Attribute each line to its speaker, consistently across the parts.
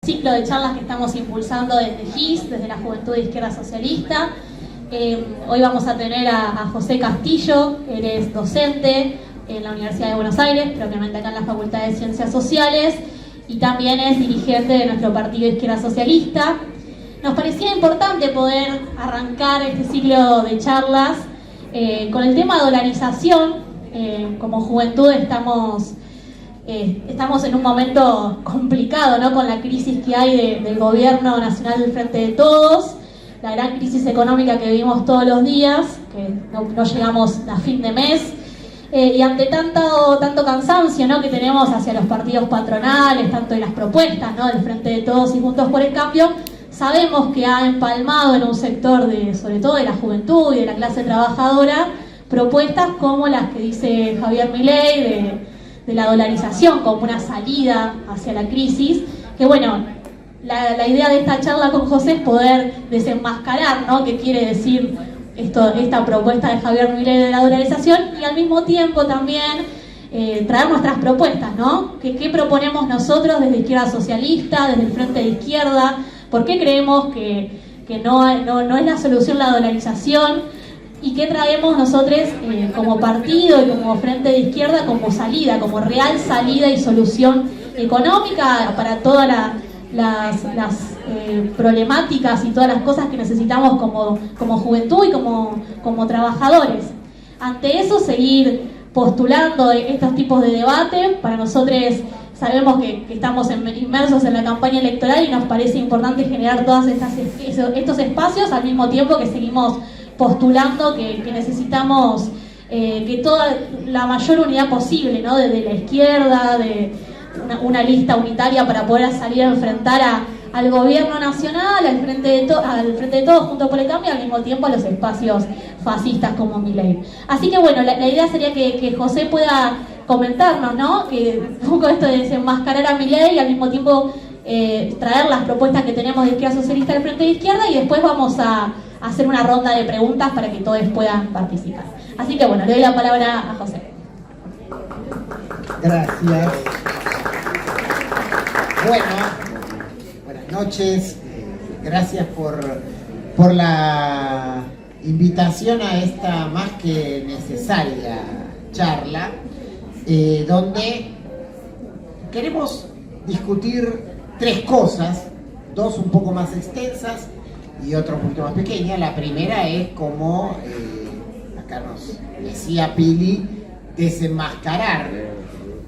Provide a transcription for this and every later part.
Speaker 1: ciclo de charlas que estamos impulsando desde GIS, desde la Juventud de Izquierda Socialista. Hoy vamos a tener a José Castillo, él es docente en la Universidad de Buenos Aires, propiamente acá en la Facultad de Ciencias Sociales, y también es dirigente de nuestro partido Izquierda Socialista. Nos parecía importante poder arrancar este ciclo de charlas con el tema dolarización. Como juventud estamos en un momento complicado, ¿no? Con la crisis que hay del gobierno nacional del Frente de Todos, la gran crisis económica que vivimos todos los días, que no llegamos a fin de mes, y ante tanto cansancio, ¿no? Que tenemos hacia los partidos patronales, tanto de las propuestas, ¿no? Del Frente de Todos y Juntos por el Cambio, sabemos que ha empalmado en un sector sobre todo de la juventud y de la clase trabajadora, propuestas como las que dice Javier Milei de la dolarización como una salida hacia la crisis, que bueno, la idea de esta charla con José es poder desenmascarar, ¿no? Qué quiere decir esta propuesta de Javier Milei de la dolarización, y al mismo tiempo también traer nuestras propuestas, ¿no? ¿Qué proponemos nosotros desde Izquierda Socialista, desde el Frente de Izquierda? ¿Por qué creemos que no es la solución la dolarización? ¿Y qué traemos nosotros como partido y como Frente de Izquierda como salida, como real salida y solución económica para todas las problemáticas y todas las cosas que necesitamos como juventud y como trabajadores? Ante eso, seguir postulando estos tipos de debate. Para nosotros sabemos que estamos inmersos en la campaña electoral y nos parece importante generar todos estos espacios, al mismo tiempo que seguimos postulando que necesitamos que toda la mayor unidad posible, ¿no? Desde la izquierda, de una lista unitaria para poder salir a enfrentar al gobierno nacional, al frente de Todos, Juntos por el Cambio, y al mismo tiempo a los espacios fascistas como Milei. Así que bueno, la idea sería que José pueda comentarnos, ¿no? Que un poco esto de desenmascarar a Milei y al mismo tiempo traer las propuestas que tenemos de Izquierda Socialista del Frente de Izquierda, y después vamos a hacer una ronda de preguntas para que todos puedan participar. Así que bueno, le doy la palabra a José.
Speaker 2: Gracias. Bueno, buenas noches. Gracias por la invitación a esta más que necesaria charla, donde queremos discutir tres cosas, dos un poco más extensas y otra un poquito más pequeña. La primera es como, acá nos decía Pili, desenmascarar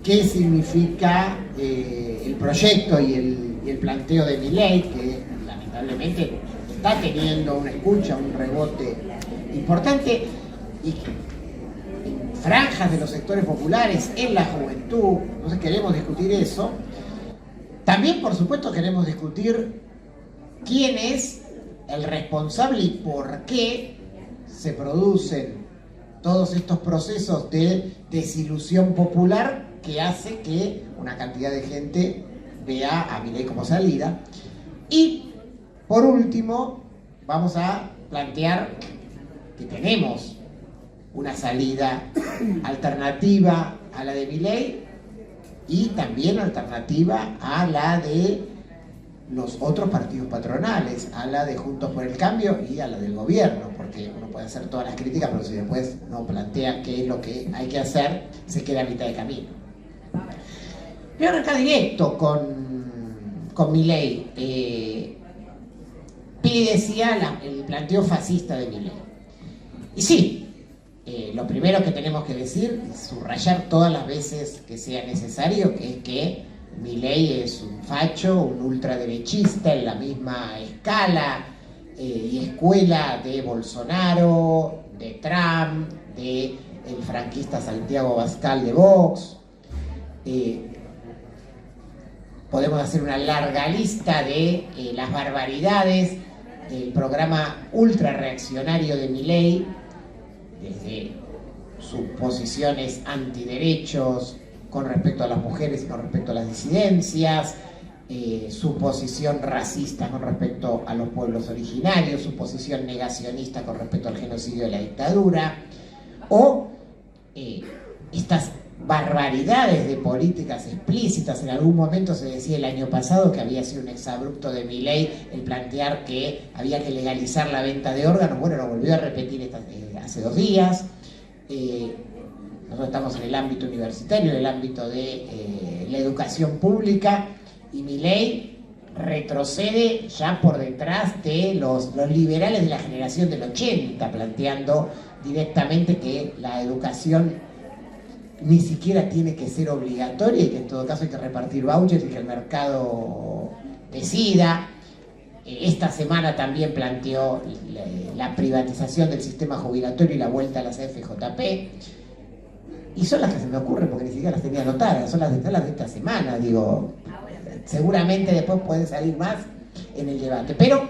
Speaker 2: qué significa el proyecto y el planteo de Milei, que lamentablemente está teniendo una escucha, un rebote importante, y en franjas de los sectores populares, en la juventud. Entonces queremos discutir eso. También, por supuesto, queremos discutir quién es el responsable y por qué se producen todos estos procesos de desilusión popular que hace que una cantidad de gente vea a Milei como salida. Y por último, vamos a plantear que tenemos una salida alternativa a la de Milei y también alternativa a la de los otros partidos patronales, a la de Juntos por el Cambio y a la del gobierno, porque uno puede hacer todas las críticas, pero si después no plantea qué es lo que hay que hacer, se queda a mitad de camino. Voy a arrancar directo con Milei. Pili decía el planteo fascista de Milei. Y sí, lo primero que tenemos que decir es subrayar todas las veces que sea necesario, que es que Milei es un facho, un ultraderechista en la misma escala y escuela de Bolsonaro, de Trump, de el franquista Santiago Abascal de Vox. Podemos hacer una larga lista de las barbaridades del programa ultrarreaccionario de Milei, desde sus posiciones antiderechos con respecto a las mujeres y con respecto a las disidencias, su posición racista con respecto a los pueblos originarios, su posición negacionista con respecto al genocidio de la dictadura, o estas barbaridades de políticas explícitas. En algún momento se decía el año pasado que había sido un exabrupto de Milei el plantear que había que legalizar la venta de órganos. Bueno, lo volvió a repetir hace 2 días. Nosotros estamos en el ámbito universitario, en el ámbito de la educación pública, y Milei retrocede ya por detrás de los liberales de la generación del 80, planteando directamente que la educación ni siquiera tiene que ser obligatoria y que en todo caso hay que repartir vouchers y que el mercado decida. Esta semana también planteó la privatización del sistema jubilatorio y la vuelta a las FJP. Y son las que se me ocurren porque ni siquiera las tenía anotadas, son las de esta semana, digo. Seguramente después puede salir más en el debate. Pero,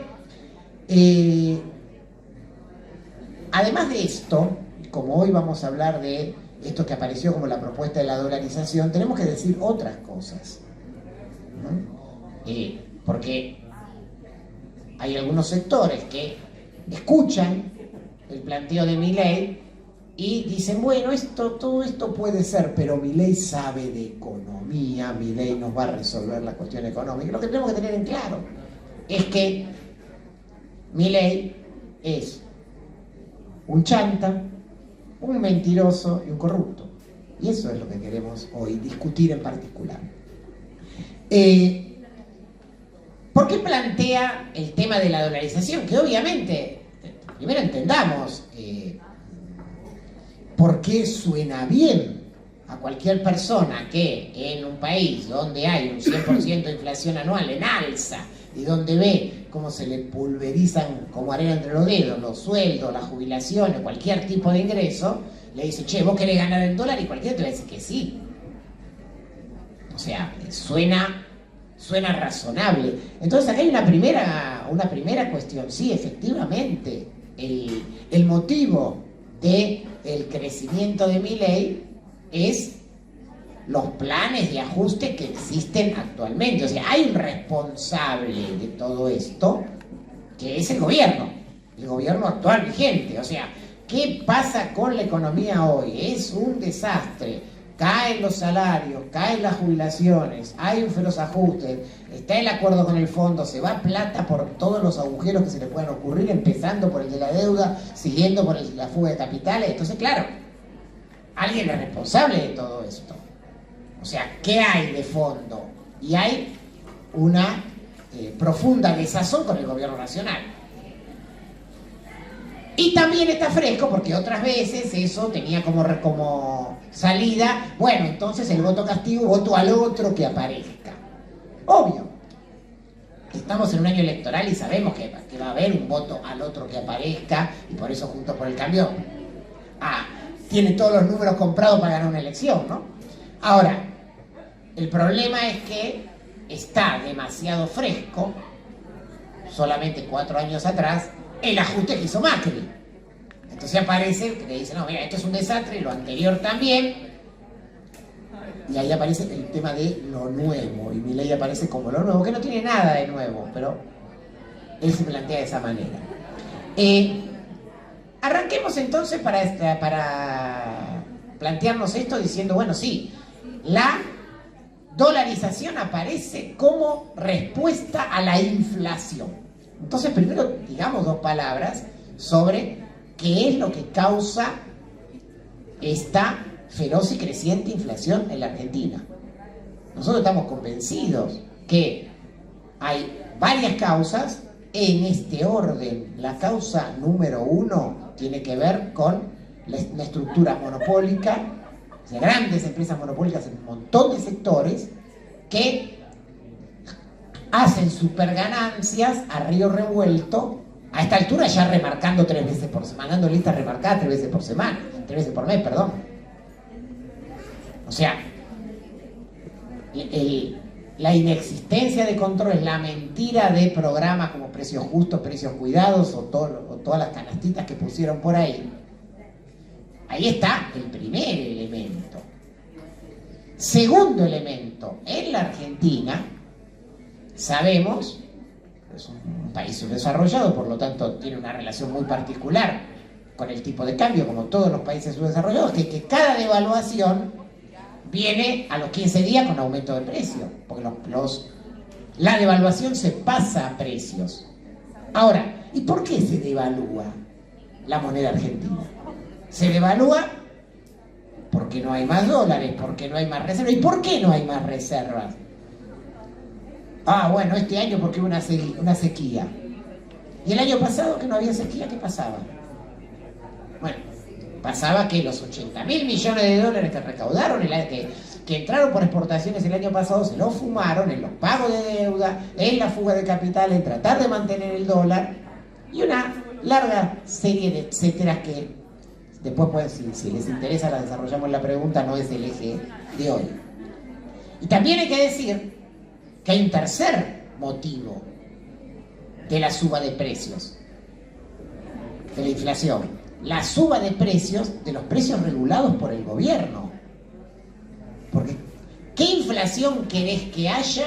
Speaker 2: además de esto, como hoy vamos a hablar de esto que apareció como la propuesta de la dolarización, tenemos que decir otras cosas, ¿no? Porque hay algunos sectores que escuchan el planteo de Milei y dicen, bueno, todo esto puede ser, pero Milei sabe de economía, Milei nos va a resolver la cuestión económica. Lo que tenemos que tener en claro es que Milei es un chanta, un mentiroso y un corrupto. Y eso es lo que queremos hoy discutir en particular. ¿Por qué plantea el tema de la dolarización? Que obviamente, primero entendamos por qué suena bien a cualquier persona que en un país donde hay un 100% de inflación anual en alza y donde ve cómo se le pulverizan como arena entre los dedos los sueldos, las jubilaciones, cualquier tipo de ingreso, le dice, che, vos querés ganar en dólar, y cualquiera te va a decir que sí. O sea, suena razonable. Entonces acá hay una primera cuestión. Sí, efectivamente, el motivo del crecimiento de Milei es los planes de ajuste que existen actualmente. O sea, hay un responsable de todo esto, que es el gobierno actual vigente. O sea, ¿qué pasa con la economía hoy? Es un desastre. Caen los salarios, caen las jubilaciones, hay un feroz ajuste, está el acuerdo con el fondo, se va plata por todos los agujeros que se le puedan ocurrir, empezando por el de la deuda, siguiendo por el de la fuga de capitales. Entonces, claro, alguien es responsable de todo esto. O sea, ¿qué hay de fondo? Y hay una profunda desazón con el gobierno nacional. Y también está fresco porque otras veces eso tenía como salida, bueno, entonces el voto castigo, voto al otro que aparezca. Obvio, estamos en un año electoral y sabemos que va a haber un voto al otro que aparezca, y por eso Juntos por el Cambio tiene todos los números comprados para ganar una elección, ¿no? Ahora, el problema es que está demasiado fresco, solamente 4 años atrás, el ajuste que hizo Macri. Entonces aparece que le dice, no, mira, esto es un desastre, y lo anterior también. Y ahí aparece el tema de lo nuevo, y Milei aparece como lo nuevo, que no tiene nada de nuevo, pero él se plantea de esa manera. Arranquemos entonces para plantearnos esto diciendo, bueno, sí, la dolarización aparece como respuesta a la inflación. Entonces, primero digamos 2 palabras sobre qué es lo que causa esta feroz y creciente inflación en la Argentina. Nosotros estamos convencidos que hay varias causas en este orden. La causa número 1 tiene que ver con la estructura monopólica, de grandes empresas monopólicas en un montón de sectores que hacen superganancias a río revuelto, a esta altura ya remarcando 3 veces por semana, dando listas remarcadas 3 veces por semana, 3 veces por mes, perdón. O sea, la inexistencia de controles, la mentira de programas como precios justos, precios cuidados o todas las canastitas que pusieron por ahí. Ahí está el primer elemento. Segundo elemento, en la Argentina sabemos, es un país subdesarrollado, por lo tanto tiene una relación muy particular con el tipo de cambio, como todos los países subdesarrollados, que cada devaluación viene a los 15 días con aumento de precio, porque la devaluación se pasa a precios. Ahora, ¿y por qué se devalúa la moneda argentina? Se devalúa porque no hay más dólares, porque no hay más reservas. ¿Y por qué no hay más reservas? Bueno, este año porque hubo una sequía. ¿Y el año pasado que no había sequía, qué pasaba? Bueno, pasaba que los 80.000 millones de dólares que recaudaron, que entraron por exportaciones el año pasado, se los fumaron en los pagos de deuda, en la fuga de capital, en tratar de mantener el dólar, y una larga serie de etcéteras que después, pues, si les interesa, la desarrollamos en la pregunta, no es el eje de hoy. Y también hay que decir que hay un tercer motivo de la suba de precios, de la inflación. La suba de precios, de los precios regulados por el gobierno. Porque, ¿qué inflación querés que haya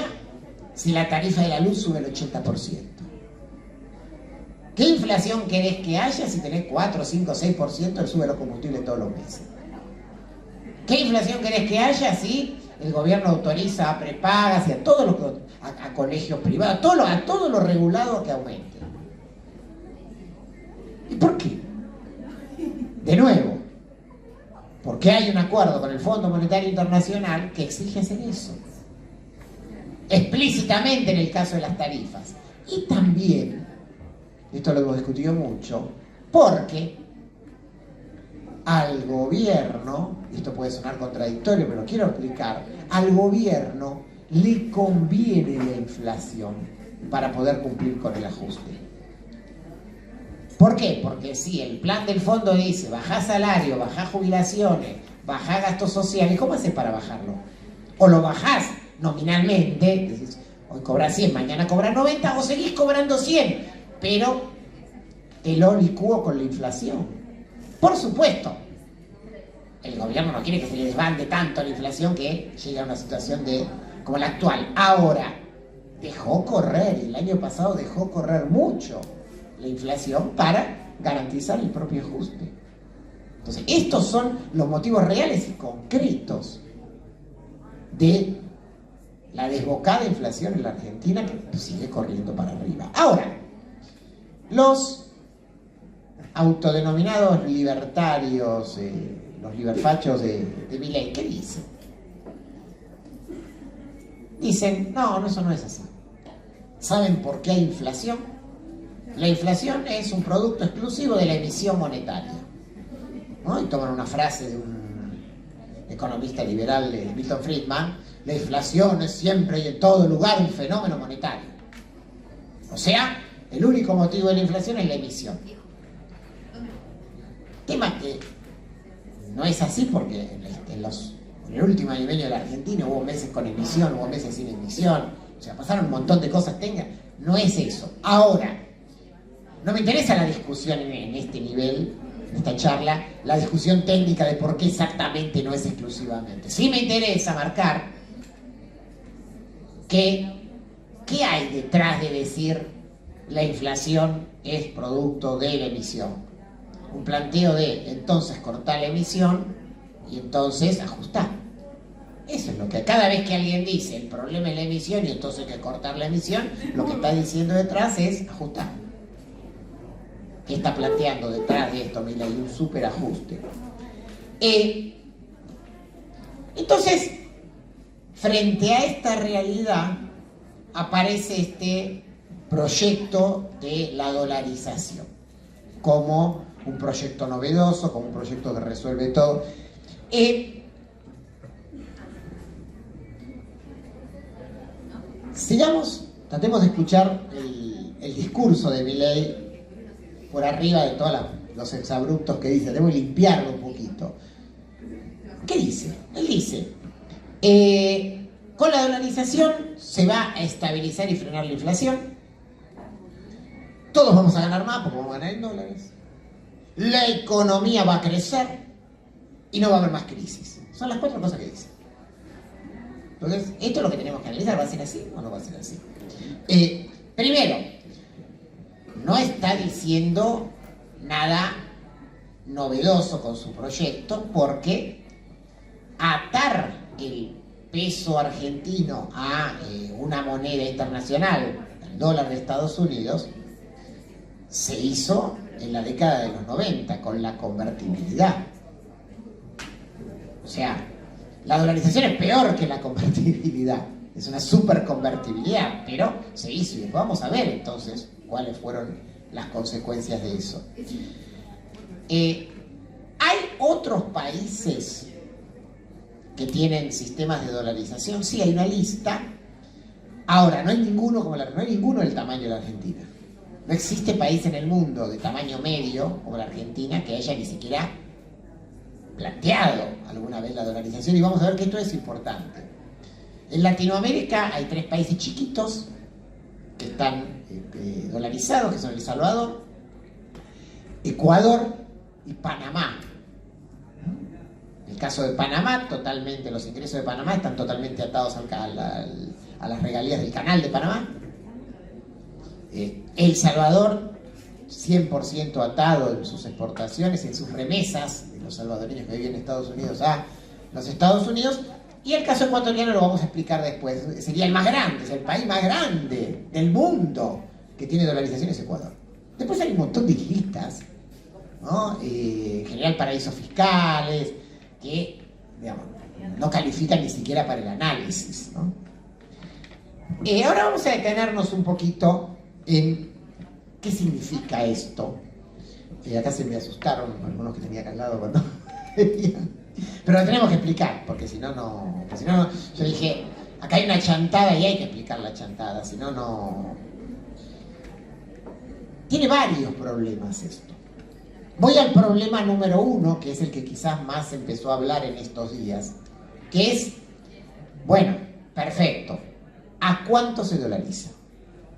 Speaker 2: si la tarifa de la luz sube el 80%? ¿Qué inflación querés que haya si tenés 4, 5, 6% el sube de los combustibles todos los meses? ¿Qué inflación querés que haya si el gobierno autoriza a prepagas y a todos los a colegios privados, a todo lo regulado que aumente? ¿Y por qué? De nuevo, porque hay un acuerdo con el Fondo Monetario Internacional que exige hacer eso, explícitamente en el caso de las tarifas. Y también, esto lo hemos discutido mucho, porque al gobierno, esto puede sonar contradictorio, pero lo quiero explicar, al gobierno le conviene la inflación para poder cumplir con el ajuste. ¿Por qué? Porque si el plan del fondo dice bajá salario, bajá jubilaciones, bajá gastos sociales, ¿cómo haces para bajarlo? O lo bajás nominalmente, decís, hoy cobras 100, mañana cobras 90, o seguís cobrando 100, pero te lo licúo con la inflación. Por supuesto, el gobierno no quiere que se le desbande tanto la inflación que llegue a una situación como la actual. Ahora, dejó correr, el año pasado dejó correr mucho la inflación para garantizar el propio ajuste. Entonces, estos son los motivos reales y concretos de la desbocada inflación en la Argentina, que sigue corriendo para arriba. Ahora, los autodenominados libertarios, los liberfachos de Milei, ¿qué dicen? Dicen, no, eso no es así. ¿Saben por qué hay inflación? La inflación es un producto exclusivo de la emisión monetaria, ¿no? Y toman una frase de un economista liberal, Milton Friedman: la inflación es siempre y en todo lugar un fenómeno monetario. O sea, el único motivo de la inflación es la emisión. Tema que no es así, porque en el último año y medio de la Argentina hubo meses con emisión, hubo meses sin emisión, o sea, pasaron un montón de cosas. No es eso. Ahora, no me interesa la discusión en este nivel, en esta charla, la discusión técnica de por qué exactamente no es exclusivamente. Sí me interesa marcar qué hay detrás de decir la inflación es producto de la emisión. Un planteo de entonces cortar la emisión y entonces ajustar. Eso es lo que cada vez que alguien dice el problema es la emisión y entonces hay que cortar la emisión, lo que está diciendo detrás es ajustar. ¿Qué está planteando detrás de esto? Mira, hay un superajuste. Entonces, frente a esta realidad, aparece este proyecto de la dolarización como un proyecto novedoso, como un proyecto que resuelve todo. Tratemos de escuchar el discurso de Milei por arriba de todos los exabruptos que dice. Debo limpiarlo un poquito. ¿Qué dice? Él dice, con la dolarización se va a estabilizar y frenar la inflación. Todos vamos a ganar más porque vamos a ganar en dólares. La economía va a crecer y no va a haber más crisis. Son las 4 cosas que dice. Entonces, esto es lo que tenemos que analizar. ¿Va a ser así o no va a ser así? Primero, no está diciendo nada novedoso con su proyecto, porque atar el peso argentino a una moneda internacional, el dólar de Estados Unidos, se hizo en la década de los 90 con la convertibilidad. O sea, la dolarización es peor que la convertibilidad, es una superconvertibilidad, pero se hizo y después vamos a ver entonces cuáles fueron las consecuencias de eso. ¿Hay otros países que tienen sistemas de dolarización? Sí, hay una lista. Ahora, no hay ninguno no hay ninguno del tamaño de la Argentina. No existe país en el mundo de tamaño medio como la Argentina que haya ni siquiera planteado alguna vez la dolarización, y vamos a ver que esto es importante. En Latinoamérica hay 3 países chiquitos que están dolarizados, que son El Salvador, Ecuador y Panamá. En el caso de Panamá, totalmente, los ingresos de Panamá están totalmente atados a las regalías del Canal de Panamá. El Salvador, 100% atado en sus exportaciones, en sus remesas de los salvadoreños que viven en Estados Unidos a los Estados Unidos. Y el caso ecuatoriano lo vamos a explicar después. Sería el más grande, es el país más grande del mundo que tiene dolarización, es Ecuador. Después hay un montón de islitas, ¿no? En general paraísos fiscales, que, digamos, no califican ni siquiera para el análisis, ¿no? Ahora vamos a detenernos un poquito en qué significa esto. Acá se me asustaron algunos que tenía acá al lado cuando venían. Pero lo tenemos que explicar, porque si no, no. Yo dije, acá hay una chantada y hay que explicar la chantada, si no, no. Tiene varios problemas esto. Voy al problema número 1, que es el que quizás más se empezó a hablar en estos días, que es, bueno, perfecto, ¿a cuánto se dolariza?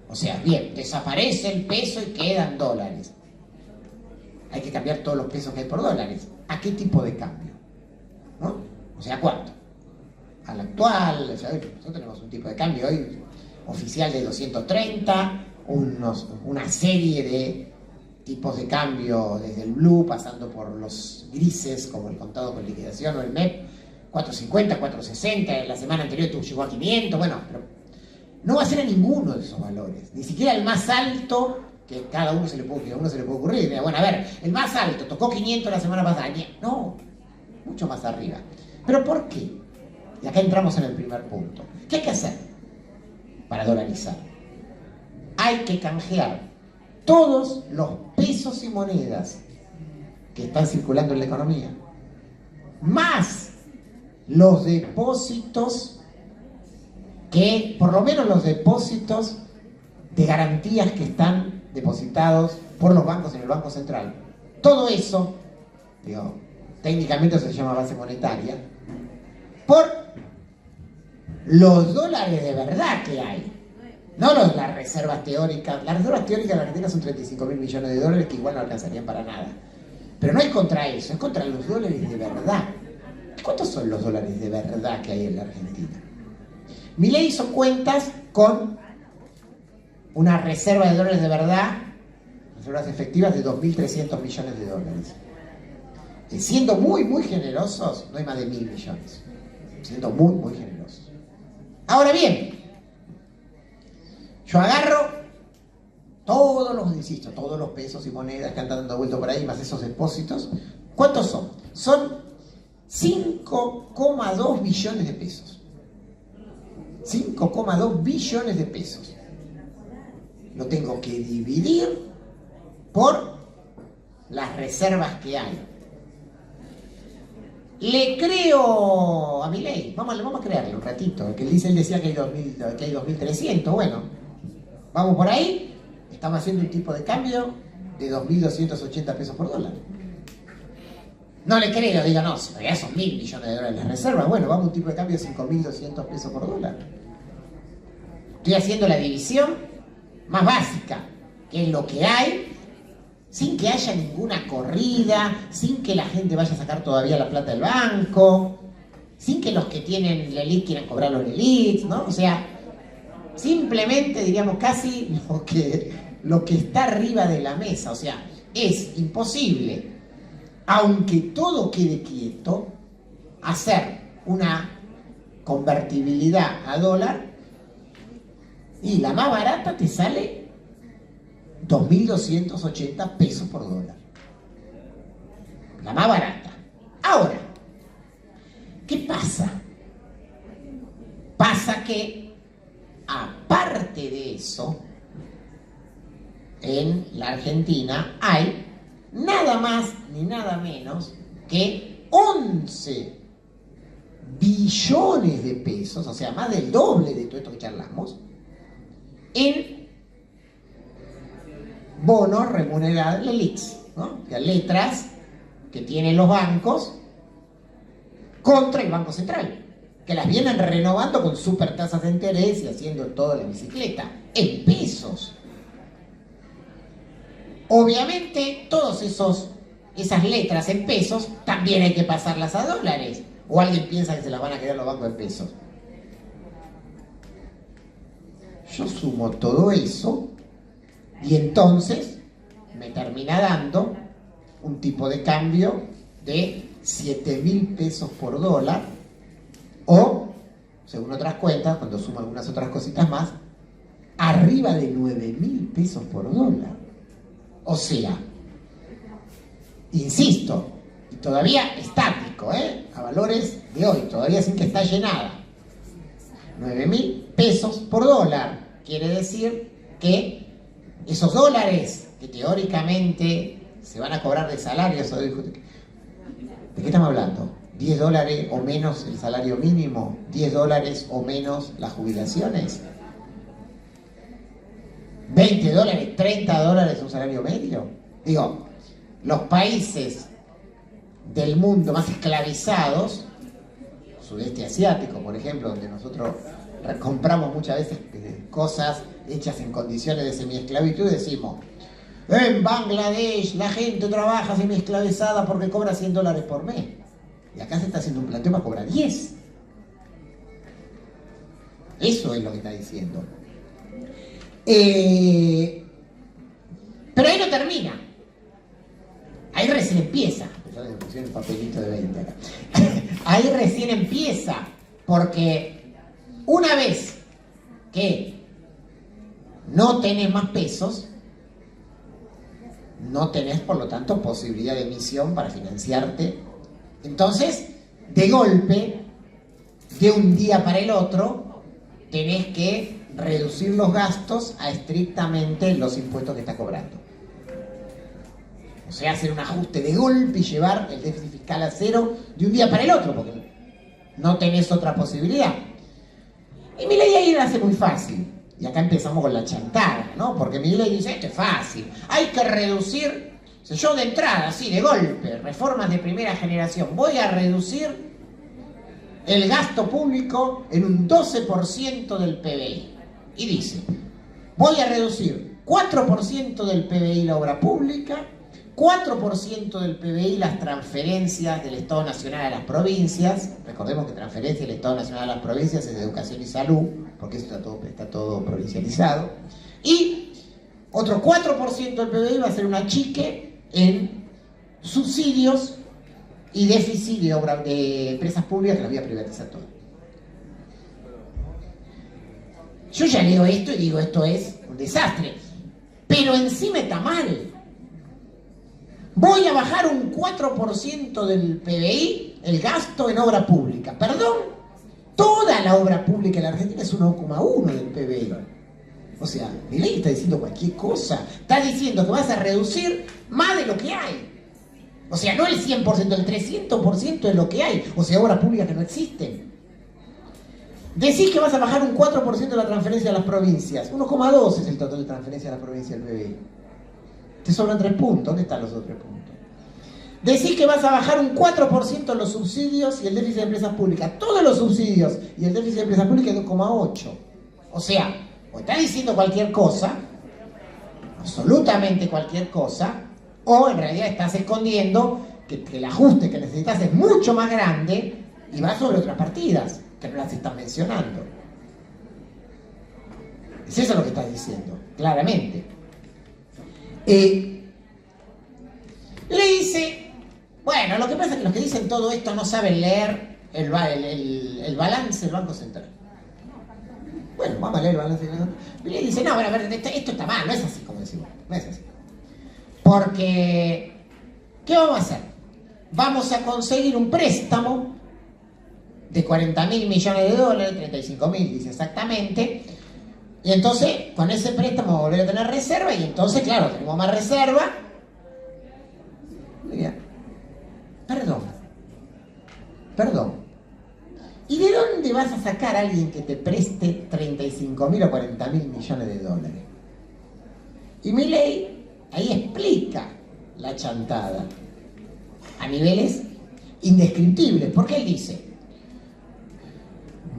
Speaker 2: O sea, bien, desaparece el peso y quedan dólares. Hay que cambiar todos los pesos que hay por dólares. ¿A qué tipo de cambio? ¿No? O sea, ¿cuánto? Al actual, o sea, nosotros tenemos un tipo de cambio hoy oficial de 230, una serie de tipos de cambio desde el blue, pasando por los grises, como el contado con liquidación o el MEP, 450, 460, la semana anterior llegó a 500, bueno, pero no va a ser a ninguno de esos valores, ni siquiera el más alto que a uno se le puede ocurrir. Bueno, a ver, el más alto tocó 500 la semana pasada, no, mucho más arriba. ¿Pero por qué? Y acá entramos en el primer punto. ¿Qué hay que hacer para dolarizar? Hay que canjear todos los pesos y monedas que están circulando en la economía, más los depósitos por lo menos los depósitos de garantías que están depositados por los bancos en el Banco Central. Todo eso, técnicamente se llama base monetaria, por los dólares de verdad que hay. No las reservas teóricas. Las reservas teóricas de la Argentina son 35.000 millones de dólares que igual no alcanzarían para nada. Pero no es contra eso, es contra los dólares de verdad. ¿Cuántos son los dólares de verdad que hay en la Argentina? Milei hizo cuentas con una reserva de dólares de verdad, reservas efectivas de 2.300 millones de dólares. Siendo muy, muy generosos, no hay más de 1.000 millones. Siendo muy, muy generosos. Ahora bien, yo agarro todos los pesos y monedas que andan dando vuelta por ahí, más esos depósitos. ¿Cuántos son? Son 5,2 billones de pesos. 5,2 billones de pesos. Lo tengo que dividir por las reservas que hay. Le creo a Milei, vamos a crearle un ratito, que él decía que hay 2.300, bueno, vamos por ahí, estamos haciendo un tipo de cambio de 2.280 pesos por dólar. No le creo, diga, no, si ya son 1.000 millones de dólares las reservas, bueno, vamos a un tipo de cambio de 5.200 pesos por dólar. Estoy haciendo la división más básica, que es lo que hay, sin que haya ninguna corrida, sin que la gente vaya a sacar todavía la plata del banco, sin que los que tienen la elite quieran cobrar los elites, ¿no? O sea, simplemente, diríamos, casi lo que está arriba de la mesa. O sea, es imposible, aunque todo quede quieto, hacer una convertibilidad a dólar, y la más barata te sale 2.280 pesos por dólar. La más barata. Ahora, ¿qué pasa? Pasa que, aparte de eso, en la Argentina hay nada más ni nada menos que 11 billones de pesos, o sea, más del doble de todo esto que charlamos, en bonos remunerados, LELIQs, ¿no? Las letras que tienen los bancos contra el Banco Central, que las vienen renovando con super tasas de interés y haciendo toda la bicicleta, en pesos. Obviamente, todas esas letras en pesos también hay que pasarlas a dólares. ¿O alguien piensa que se las van a quedar los bancos en pesos? Yo sumo todo eso y entonces me termina dando un tipo de cambio de 7.000 pesos por dólar, o, según otras cuentas, cuando sumo algunas otras cositas más, arriba de 9.000 pesos por dólar. O sea, insisto, y todavía estático, a valores de hoy, todavía sin que está llenada, 9.000 pesos por dólar. Quiere decir que esos dólares que teóricamente se van a cobrar de salarios, ¿de qué estamos hablando? ¿$10 o menos el salario mínimo? ¿$10 o menos las jubilaciones? $20, $30 un salario medio. Digo, los países del mundo más esclavizados, sudeste asiático, por ejemplo, donde nosotros compramos muchas veces cosas hechas en condiciones de semiesclavitud, decimos, en Bangladesh la gente trabaja semiesclavizada porque cobra $100 por mes. Y acá se está haciendo un planteo para cobrar 10. Eso es lo que está diciendo. Pero ahí no termina. Ahí recién empieza. Me pusieron el papelito de 20 acá. Ahí recién empieza. Porque una vez que no tenés más pesos, no tenés, por lo tanto, posibilidad de emisión para financiarte. Entonces, de golpe, de un día para el otro, tenés que reducir los gastos a estrictamente los impuestos que está cobrando. O sea, hacer un ajuste de golpe y llevar el déficit fiscal a cero de un día para el otro, porque no tenés otra posibilidad. Y Milei ahí lo hace muy fácil. Y acá empezamos con la chantada, ¿no? Porque Milei dice, esto es fácil, hay que reducir, yo de entrada, así, de golpe, reformas de primera generación, voy a reducir el gasto público en un 12% del PBI. Y dice, voy a reducir 4% del PBI la obra pública, 4% del PBI las transferencias del Estado Nacional a las provincias. Recordemos que transferencia del Estado Nacional a las provincias es de educación y salud, porque eso está todo provincializado. Y otro 4% del PBI va a ser un achique en subsidios y déficit de empresas públicas que las voy a privatizar todo. Yo ya leo esto y digo, esto es un desastre. Pero encima está mal. Voy a bajar un 4% del PBI el gasto en obra pública. Perdón, toda la obra pública en la Argentina es 1,1 del PBI. O sea, Milei está diciendo cualquier cosa. Está diciendo que vas a reducir más de lo que hay. O sea, no el 100%, el 300% de lo que hay. O sea, obra pública que no existen. Decís que vas a bajar un 4% de la transferencia a las provincias. 1,2 es el total de transferencia a las provincias del PBI. Te sobran 3 puntos. ¿Dónde están los otros 3 puntos? Decís que vas a bajar un 4% en los subsidios y el déficit de empresas públicas. Todos los subsidios y el déficit de empresas públicas es 2,8. O sea, o estás diciendo cualquier cosa, absolutamente cualquier cosa, o en realidad estás escondiendo que el ajuste que necesitas es mucho más grande y va sobre otras partidas que no las estás mencionando. Es eso lo que estás diciendo, claramente. Le dice, bueno, lo que pasa es que los que dicen todo esto no saben leer el balance del Banco Central. Bueno, vamos a leer el balance del Banco Central. Milei dice, no, bueno, a ver, esto está mal, no es así como decimos, no es así. Porque, ¿qué vamos a hacer? Vamos a conseguir un préstamo de 40.000 millones de dólares, 35.000 dice exactamente, y entonces con ese préstamo vamos a volver a tener reserva, y entonces, claro, tenemos más reserva. Mira, perdón, ¿y de dónde vas a sacar a alguien que te preste 35.000 o 40.000 millones de dólares? Y Milei ahí explica la chantada a niveles indescriptibles, porque él dice,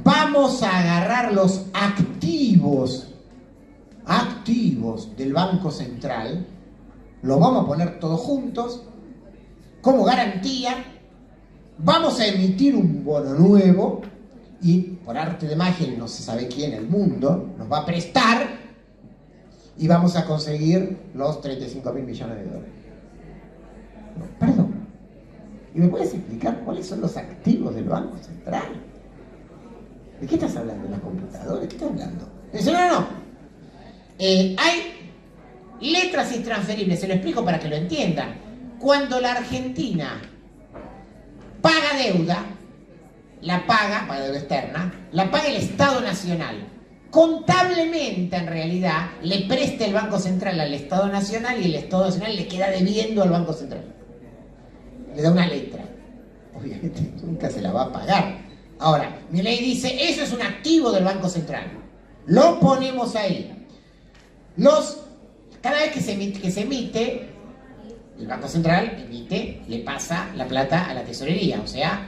Speaker 2: vamos a agarrar los activos del Banco Central, los vamos a poner todos juntos como garantía, vamos a emitir un bono nuevo y por arte de magia, no se sabe quién, el mundo nos va a prestar y vamos a conseguir los 35.000 millones de dólares. No, perdón, ¿y me puedes explicar cuáles son los activos del Banco Central? ¿De qué estás hablando? ¿De la computadora? ¿De qué estás hablando? Dice, no. Hay letras intransferibles, se lo explico para que lo entiendan. Cuando la Argentina paga deuda, paga deuda externa, la paga el Estado Nacional. Contablemente, en realidad, le presta el Banco Central al Estado Nacional y el Estado Nacional le queda debiendo al Banco Central. Le da una letra. Obviamente nunca se la va a pagar. Ahora, Milei dice, eso es un activo del Banco Central. Lo ponemos ahí. Cada vez que se emite, el Banco Central le pasa la plata a la tesorería, o sea,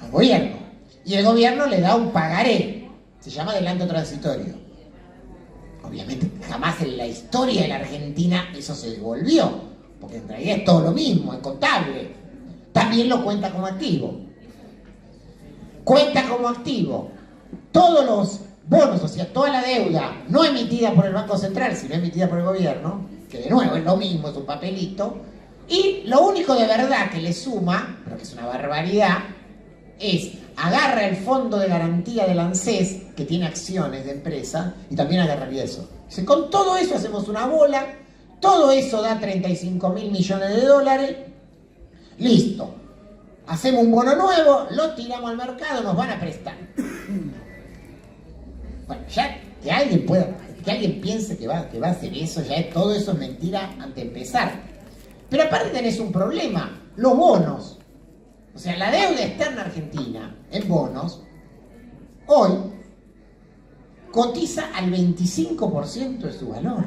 Speaker 2: al gobierno. Y el gobierno le da un pagaré. Se llama adelanto transitorio. Obviamente, jamás en la historia de la Argentina eso se devolvió, porque en realidad es todo lo mismo, es contable. También lo cuenta como activo. Cuenta como activo todos los bonos, o sea, toda la deuda no emitida por el Banco Central, sino emitida por el gobierno, que de nuevo es lo mismo, es un papelito, y lo único de verdad que le suma, pero que es una barbaridad, es agarra el fondo de garantía del ANSES, que tiene acciones de empresa, y también agarraría eso. Dice, con todo eso hacemos una bola, todo eso da 35.000 millones de dólares, listo. Hacemos un bono nuevo, lo tiramos al mercado, nos van a prestar. Bueno, ya que alguien piense que va a hacer eso, todo eso es mentira antes de empezar. Pero aparte tenés un problema, los bonos. O sea, la deuda externa argentina en bonos, hoy, cotiza al 25% de su valor.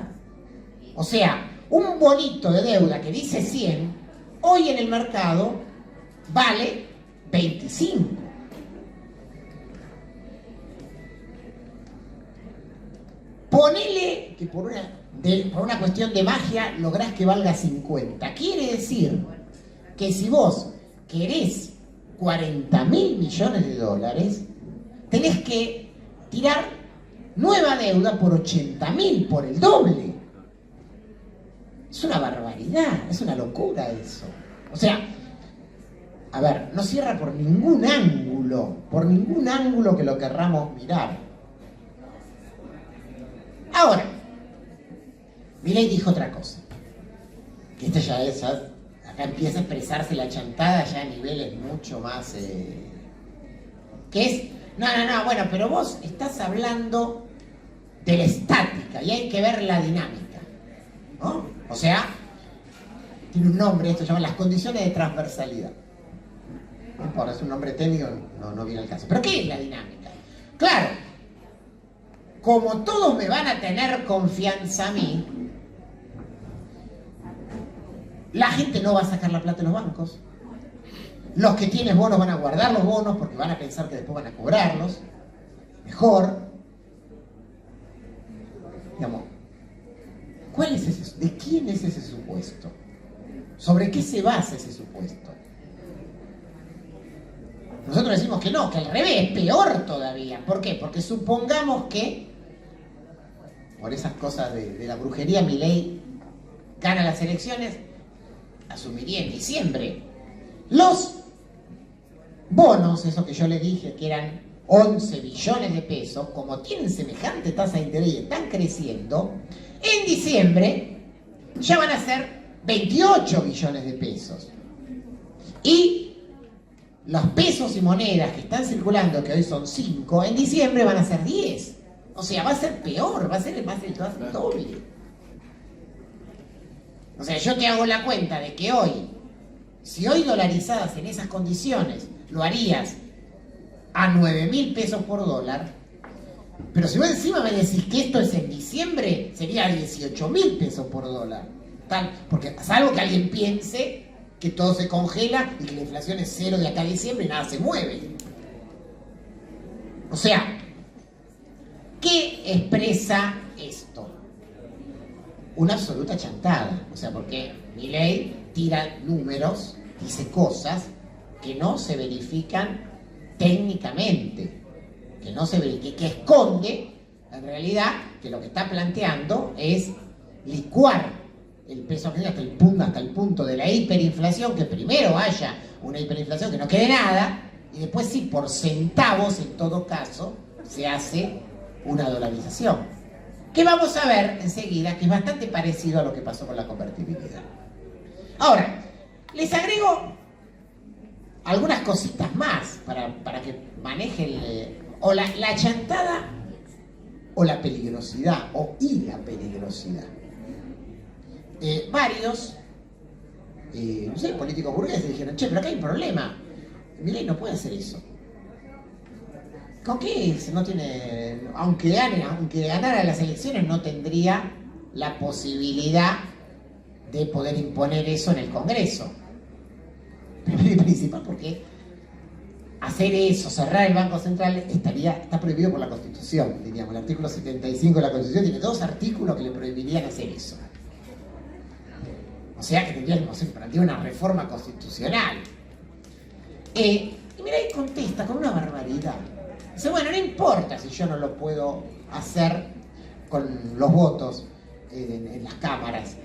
Speaker 2: O sea, un bonito de deuda que dice 100, hoy en el mercado vale 25. Ponele que por una cuestión de magia lográs que valga 50. Quiere decir que si vos querés 40.000 millones de dólares, tenés que tirar nueva deuda por 80.000, por el doble. Es una barbaridad, es una locura eso. O sea, a ver, no cierra por ningún ángulo que lo querramos mirar. Ahora, Milei dijo otra cosa, que esta ya es, acá empieza a expresarse la chantada ya a niveles mucho más, que es, no, bueno, pero vos estás hablando de la estática y hay que ver la dinámica, ¿no? O sea, tiene un nombre, esto se llama las condiciones de transversalidad. No importa, es un nombre técnico, no viene al caso. ¿Pero qué es la dinámica? Claro, como todos me van a tener confianza a mí, la gente no va a sacar la plata de los bancos. Los que tienen bonos van a guardar los bonos porque van a pensar que después van a cobrarlos. Mejor. Digamos, ¿cuál es ese? ¿De quién es ese supuesto? ¿Sobre qué se basa ese supuesto? Nosotros decimos que no, que al revés, peor todavía. ¿Por qué? Porque supongamos que, por esas cosas de la brujería, Milei gana las elecciones, asumiría en diciembre. Los bonos, eso que yo les dije que eran 11 billones de pesos, como tienen semejante tasa de interés y están creciendo, en diciembre ya van a ser 28 billones de pesos. Y los pesos y monedas que están circulando, que hoy son 5, en diciembre van a ser 10. O sea, va a ser peor, va a ser el doble. O sea, yo te hago la cuenta de que hoy, si hoy dolarizadas en esas condiciones, lo harías a 9.000 pesos por dólar, pero si vos encima me decís que esto es en diciembre, sería 18.000 pesos por dólar. Porque salvo que alguien piense que todo se congela y que la inflación es 0 de acá a diciembre y nada se mueve. O sea, ¿qué expresa esto? Una absoluta chantada. O sea, porque Milei tira números, dice cosas que no se verifican técnicamente, que esconde en realidad que lo que está planteando es licuar el peso argentino hasta el punto de la hiperinflación, que primero haya una hiperinflación que no quede nada, y después sí, por centavos en todo caso, se hace una dolarización. Que vamos a ver enseguida que es bastante parecido a lo que pasó con la convertibilidad. Ahora, les agrego algunas cositas más para que manejen o la chantada o la peligrosidad y la peligrosidad. Varios no sé, políticos burgueses dijeron, che, pero acá hay un problema, Milei no puede hacer eso. ¿Con qué? No tiene, aunque ganara las elecciones, no tendría la posibilidad de poder imponer eso en el Congreso. Primero y principal porque hacer eso, cerrar el Banco Central, está prohibido por la Constitución, diríamos. El artículo 75 de la Constitución tiene 2 artículos que le prohibirían hacer eso. O sea que tendrían que plantear una reforma constitucional. Y Milei contesta con una barbaridad. Dice, bueno, no importa si yo no lo puedo hacer con los votos en las cámaras.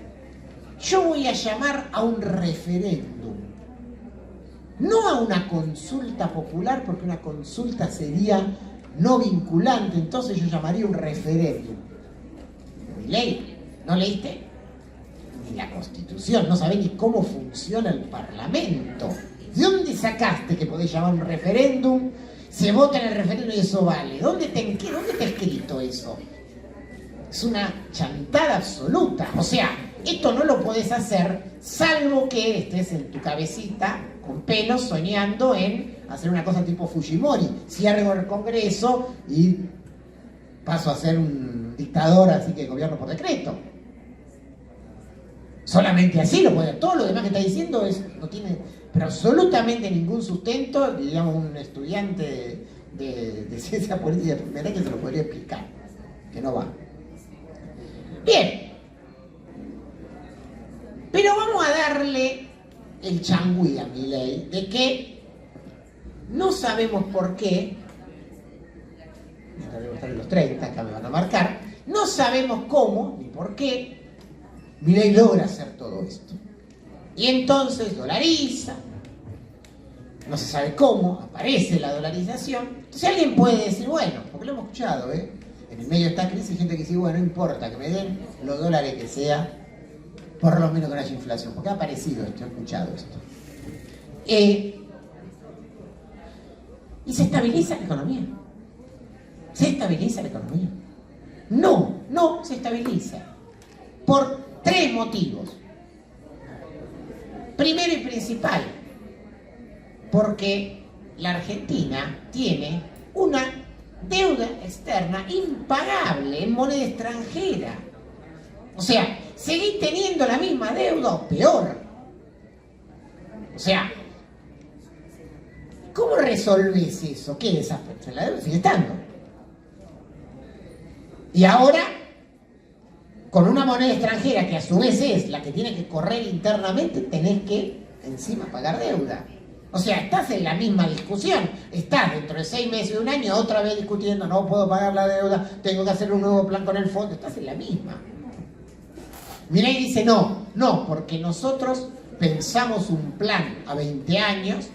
Speaker 2: Yo voy a llamar a un referéndum. No a una consulta popular, porque una consulta sería no vinculante, entonces yo llamaría un referéndum. Milei, ¿no leíste? Ni la Constitución, no sabés ni cómo funciona el Parlamento. ¿De dónde sacaste que podés llamar un referéndum? Se vota en el referéndum y eso vale. ¿Dónde está escrito eso? Es una chantada absoluta. O sea, esto no lo podés hacer salvo que estés en tu cabecita con pelos soñando en hacer una cosa tipo Fujimori. Cierro el Congreso y paso a ser un dictador, así que gobierno por decreto. Solamente así lo puede. Todo lo demás que está diciendo no tiene pero absolutamente ningún sustento. Digamos, un estudiante de ciencia política de primera que se lo podría explicar, que no va. Bien, pero vamos a darle el changüí a Milei de que no sabemos por qué, debo estar en los 30, acá me van a marcar, no sabemos cómo ni por qué Milei logra hacer todo esto. Y entonces dolariza, no se sabe cómo, aparece la dolarización. Entonces alguien puede decir, bueno, porque lo hemos escuchado, en el medio de esta crisis hay gente que dice, bueno, no importa, que me den los dólares que sea, por lo menos que no haya inflación, porque ha aparecido esto, he escuchado esto. Y se estabiliza la economía. ¿Se estabiliza la economía? No se estabiliza. Por 3 motivos. Primero y principal, porque la Argentina tiene una deuda externa impagable en moneda extranjera. O sea, seguís teniendo la misma deuda o peor. O sea, ¿cómo resolvés eso? ¿Qué desafecto? La deuda sigue estando. Y ahora, con una moneda extranjera que a su vez es la que tiene que correr internamente, tenés que encima pagar deuda. O sea, estás en la misma discusión. Estás dentro de 6 meses, 1 año, otra vez discutiendo, no puedo pagar la deuda, tengo que hacer un nuevo plan con el fondo. Estás en la misma. Milei dice no, porque nosotros pensamos un plan a 20 años,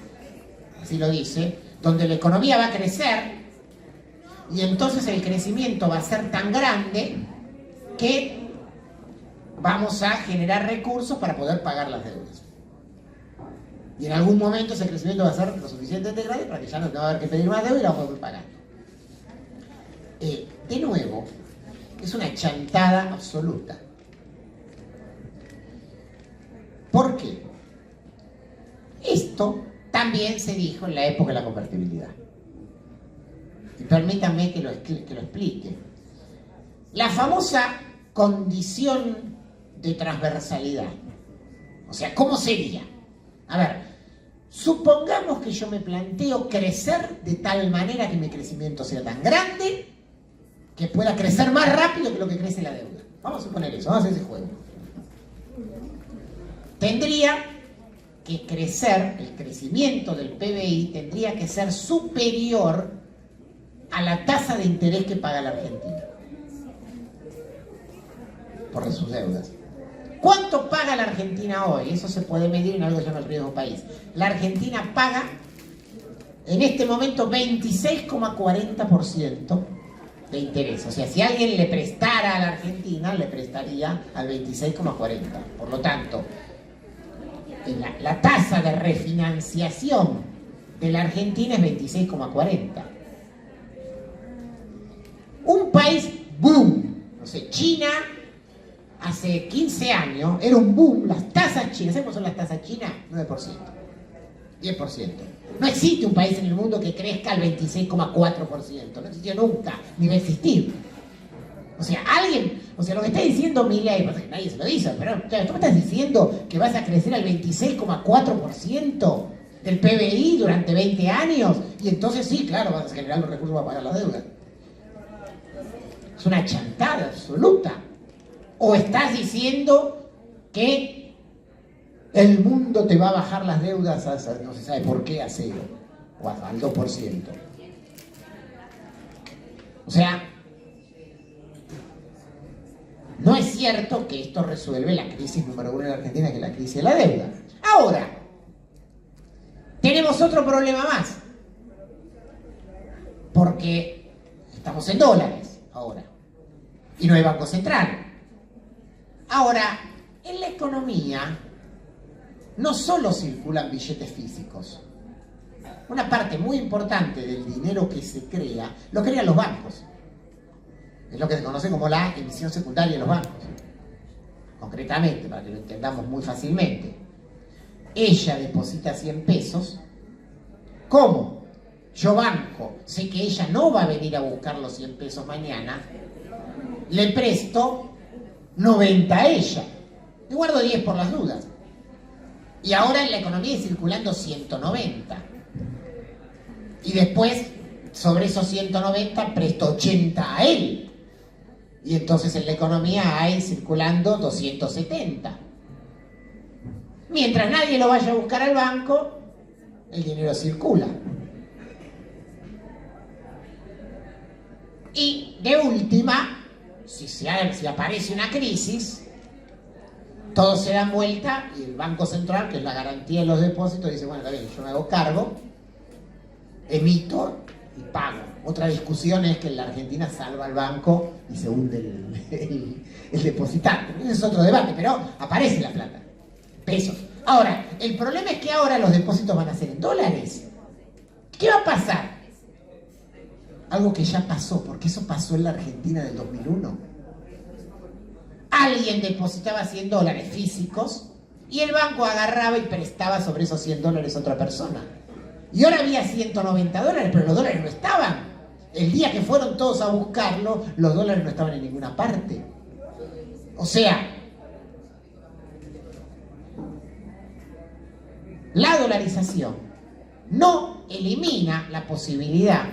Speaker 2: así lo dice, donde la economía va a crecer y entonces el crecimiento va a ser tan grande que vamos a generar recursos para poder pagar las deudas. Y en algún momento ese crecimiento va a ser lo suficientemente grande para que ya no va a haber que pedir más deuda y la vamos a poder pagar. De nuevo, es una chantada absoluta. ¿Por qué? Esto también se dijo en la época de la convertibilidad. Y permítanme que lo explique. La famosa condición de transversalidad. O sea, ¿cómo sería? A ver, supongamos que yo me planteo crecer de tal manera que mi crecimiento sea tan grande que pueda crecer más rápido que lo que crece la deuda. Vamos a suponer eso, vamos a hacer ese juego. Tendría que crecer, el crecimiento del PBI tendría que ser superior a la tasa de interés que paga la Argentina por sus deudas. ¿Cuánto paga la Argentina hoy? Eso se puede medir en algo que se llama el riesgo país. La Argentina paga en este momento 26,40% de interés. O sea, si alguien le prestara a la Argentina, le prestaría al 26,40%. Por lo tanto, la tasa de refinanciación de la Argentina es 26,40%. Un país boom, no sé, China hace 15 años era un boom, las tasas chinas, ¿sabes cómo son las tasas chinas? 9%, 10%. No existe un país en el mundo que crezca al 26,4%, no existió nunca, ni va a existir. O sea, lo que está diciendo Milei, pasa que nadie se lo dice, pero tú me estás diciendo que vas a crecer al 26,4% del PBI durante 20 años, y entonces sí, claro, vas a generar los recursos para pagar la deuda. Es una chantada absoluta. ¿O estás diciendo que el mundo te va a bajar las deudas a, no se sabe por qué, a 0 o al 2%? O sea, no es cierto que esto resuelve la crisis número 1 en la Argentina, que es la crisis de la deuda. Ahora, tenemos otro problema más. Porque estamos en dólares ahora. Y no hay Banco Central. Ahora, en la economía no solo circulan billetes físicos. Una parte muy importante del dinero que se crea, lo crean los bancos. Es lo que se conoce como la emisión secundaria de los bancos. Concretamente, para que lo entendamos muy fácilmente. Ella deposita 100 pesos. ¿Cómo? Yo banco, sé que ella no va a venir a buscar los 100 pesos mañana, le presto 90 a ella. Le guardo 10 por las dudas. Y ahora en la economía hay circulando 190. Y después, sobre esos 190, presto 80 a él. Y entonces en la economía hay circulando 270. Mientras nadie lo vaya a buscar al banco, el dinero circula. Y de última, si aparece una crisis, todos se dan vuelta y el Banco Central, que es la garantía de los depósitos, dice, bueno, está bien, yo me hago cargo, emito y pago. Otra discusión es que en la Argentina salva al banco y se hunde el depositante. Ese es otro debate, pero aparece la plata. Pesos. Ahora, el problema es que ahora los depósitos van a ser en dólares. ¿Qué va a pasar? Algo que ya pasó, porque eso pasó en la Argentina del 2001. Alguien depositaba 100 dólares físicos y el banco agarraba y prestaba sobre esos 100 dólares a otra persona. Y ahora había 190 dólares, pero los dólares no estaban. El día que fueron todos a buscarlo, los dólares no estaban en ninguna parte. O sea, la dolarización no elimina la posibilidad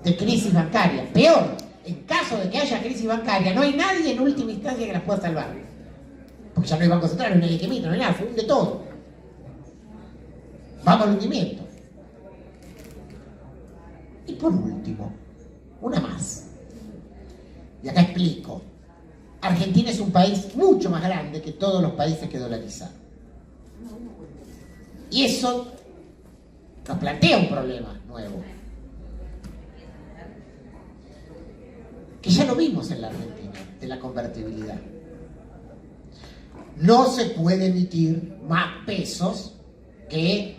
Speaker 2: de crisis bancaria. Peor, en caso de que haya crisis bancaria, no hay nadie en última instancia que las pueda salvar. Porque ya no hay Banco Central, no hay nadie que emita, no hay nada, se hunde todo. Vamos al hundimiento. Y por último, una más. Y acá explico. Argentina es un país mucho más grande que todos los países que dolarizan. Y eso nos plantea un problema nuevo. Que ya lo vimos en la Argentina, de la convertibilidad. No se puede emitir más pesos que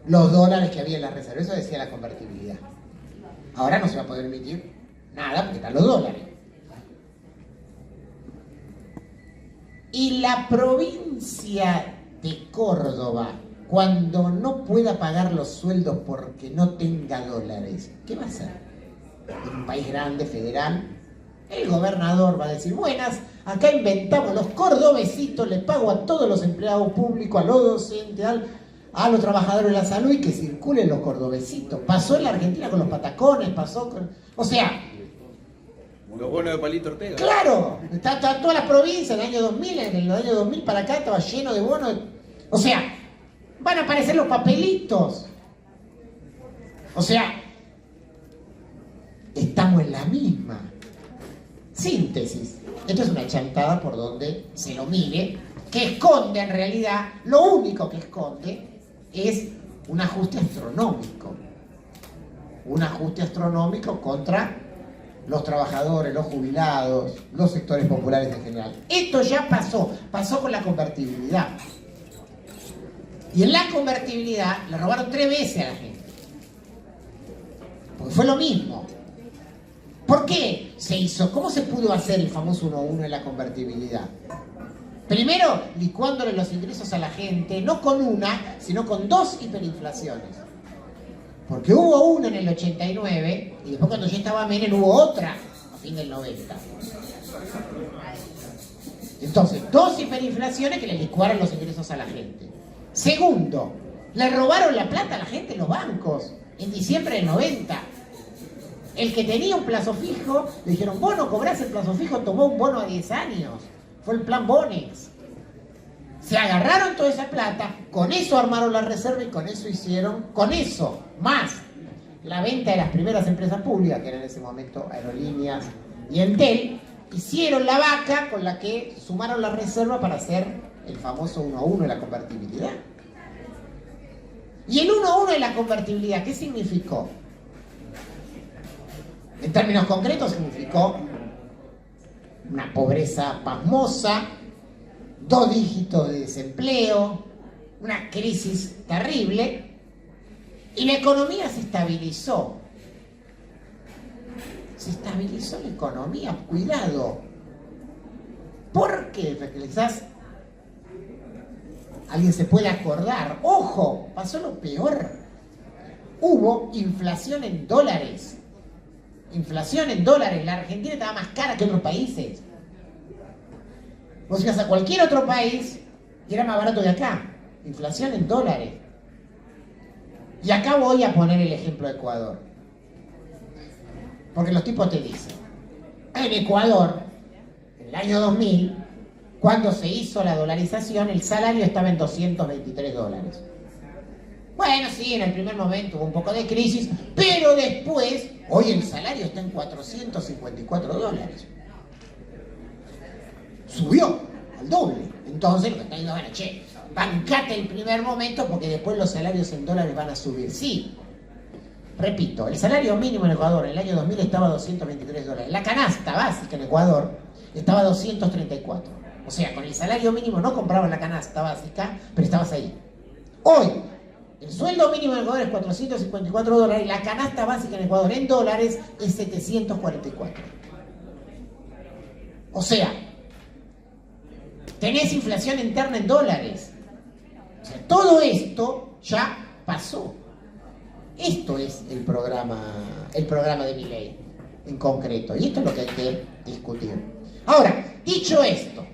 Speaker 2: los dólares que había en la reserva. Eso decía la convertibilidad. Ahora no se va a poder emitir nada porque están los dólares. Y la provincia de Córdoba, cuando no pueda pagar los sueldos porque no tenga dólares, ¿qué va a hacer? En un país grande, federal, el gobernador va a decir: buenas, acá inventamos los cordobesitos, le pago a todos los empleados públicos, a los docentes, a los trabajadores de la salud, y que circulen los cordobesitos. Pasó en la Argentina con los patacones, pasó con... O sea...
Speaker 3: Los bonos de Palito Ortega.
Speaker 2: ¡Claro! Está todas las provincias en el año 2000, en el año 2000 para acá estaba lleno de bonos. O sea, van a aparecer los papelitos. O sea, estamos en la misma. Síntesis. Esto es una chantada por donde se lo mire, que esconde en realidad, lo único que esconde es un ajuste astronómico. Un ajuste astronómico contra los trabajadores, los jubilados, los sectores populares en general. Esto ya pasó con la convertibilidad. Y en la convertibilidad le robaron 3 veces a la gente. Porque fue lo mismo. ¿Por qué se hizo? ¿Cómo se pudo hacer el famoso 1-1 en la convertibilidad? Primero, licuándole los ingresos a la gente, no con una, sino con 2 hiperinflaciones. Porque hubo una en el 89, y después cuando ya estaba Menem hubo otra a fin del 90. Entonces, 2 hiperinflaciones que le licuaron los ingresos a la gente. Segundo, le robaron la plata a la gente en los bancos en diciembre del 90. El que tenía un plazo fijo, le dijeron: vos no cobrás el plazo fijo, tomó un bono a 10 años. Fue el plan Bonex. Se agarraron toda esa plata, con eso armaron la reserva y con eso hicieron, con eso, más la venta de las primeras empresas públicas, que eran en ese momento Aerolíneas y Entel, hicieron la vaca con la que sumaron la reserva para hacer el famoso 1-1 de la convertibilidad. Y el 1-1 de la convertibilidad, ¿qué significó? En términos concretos significó una pobreza pasmosa, 2 dígitos de desempleo, una crisis terrible, y la economía se estabilizó. Se estabilizó la economía, cuidado. ¿Por qué? Porque quizás alguien se puede acordar. ¡Ojo! Pasó lo peor. Hubo inflación en dólares. Inflación en dólares. La Argentina estaba más cara que otros países. Vos ibas a cualquier otro país y era más barato que acá. Inflación en dólares. Y acá voy a poner el ejemplo de Ecuador. Porque los tipos te dicen: en Ecuador, en el año 2000, cuando se hizo la dolarización, el salario estaba en $223. Bueno, sí, en el primer momento hubo un poco de crisis, pero después, hoy el salario está en $454. Subió al doble. Entonces lo que está diciendo: bueno, che, bancate el primer momento porque después los salarios en dólares van a subir. Sí, repito, el salario mínimo en Ecuador en el año 2000 estaba a $223. La canasta básica en Ecuador estaba a 234. O sea, con el salario mínimo no comprabas la canasta básica, pero estabas ahí. Hoy, el sueldo mínimo en Ecuador es $454 y la canasta básica en Ecuador en dólares es 744. O sea, tenés inflación interna en dólares. O sea, todo esto ya pasó. Esto es el programa de Milei en concreto. Y esto es lo que hay que discutir. Ahora, dicho esto,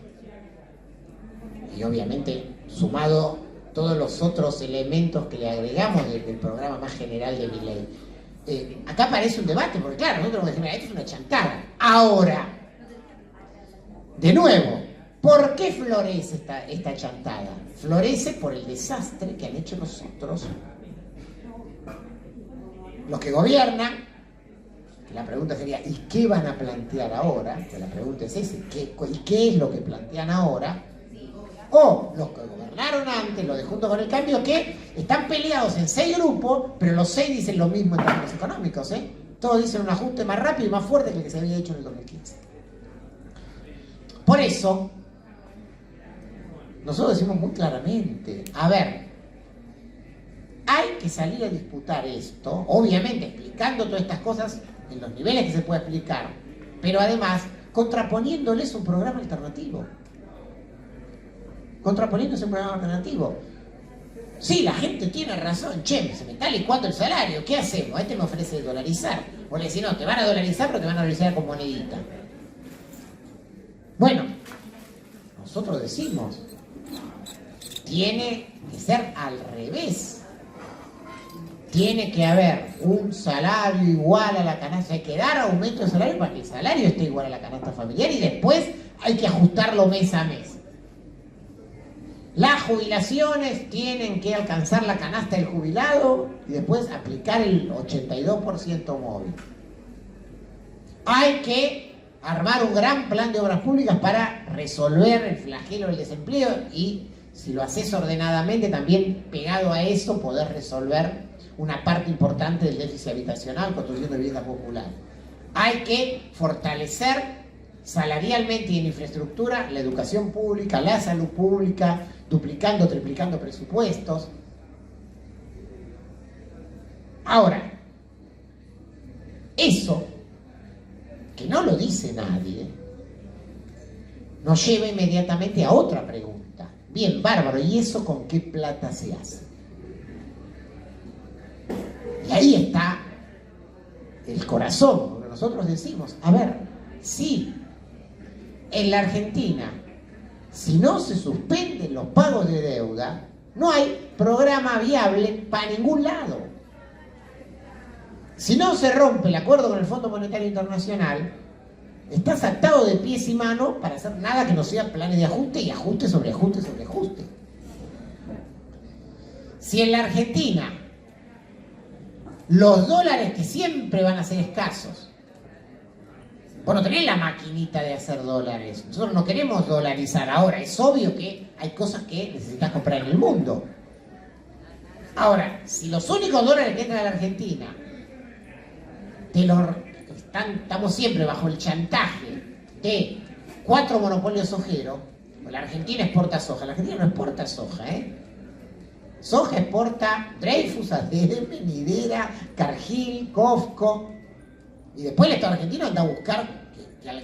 Speaker 2: y obviamente sumado todos los otros elementos que le agregamos del programa más general de Milei, acá aparece un debate, porque claro, nosotros decimos: esto es una chantada. Ahora, de nuevo, ¿por qué florece esta chantada? Florece por el desastre que han hecho los otros, los que gobiernan. La pregunta sería: ¿y qué van a plantear ahora? Pues la pregunta es esa: ¿y qué es lo que plantean ahora? O los que gobernaron antes, los de Juntos con el Cambio, que están peleados en 6 grupos, pero los 6 dicen lo mismo en términos económicos, ¿eh? Todos dicen un ajuste más rápido y más fuerte que el que se había hecho en el 2015. Por eso, nosotros decimos muy claramente, a ver, hay que salir a disputar esto, obviamente explicando todas estas cosas en los niveles que se puede explicar, pero además contraponiéndoles un programa alternativo. Contraponiéndose un programa alternativo. Sí, la gente tiene razón, che, se me está licuando el salario, ¿qué hacemos? Este me ofrece dolarizar. O le decís, no, te van a dolarizar, pero te van a dolarizar con monedita. Bueno, nosotros decimos, tiene que ser al revés. Tiene que haber un salario igual a la canasta, hay que dar aumento de salario para que el salario esté igual a la canasta familiar y después hay que ajustarlo mes a mes. Las jubilaciones tienen que alcanzar la canasta del jubilado y después aplicar el 82% móvil. Hay que armar un gran plan de obras públicas para resolver el flagelo del desempleo y, si lo haces ordenadamente, también pegado a eso, poder resolver una parte importante del déficit habitacional, construyendo vivienda popular. Hay que fortalecer salarialmente y en infraestructura la educación pública, la salud pública, duplicando, triplicando presupuestos. Ahora, eso, que no lo dice nadie, nos lleva inmediatamente a otra pregunta. Bien, bárbaro, ¿y eso con qué plata se hace? Y ahí está el corazón, porque nosotros decimos, a ver, sí, en la Argentina, si no se suspenden los pagos de deuda, no hay programa viable para ningún lado. Si no se rompe el acuerdo con el Fondo Monetario Internacional, estás atado de pies y manos para hacer nada que no sea planes de ajuste y ajuste sobre ajuste sobre ajuste. Si en la Argentina los dólares, que siempre van a ser escasos, vos no tenés la maquinita de hacer dólares. Nosotros no queremos dolarizar. Ahora, es obvio que hay cosas que necesitas comprar en el mundo. Ahora, si los únicos dólares que entran a la Argentina estamos siempre bajo el chantaje de 4 monopolios sojeros, pues la Argentina exporta soja. La Argentina no exporta soja, ¿eh? Soja exporta Dreyfus, ADM, Nidera, Cargill, Cofco. Y después el Estado argentino anda a buscar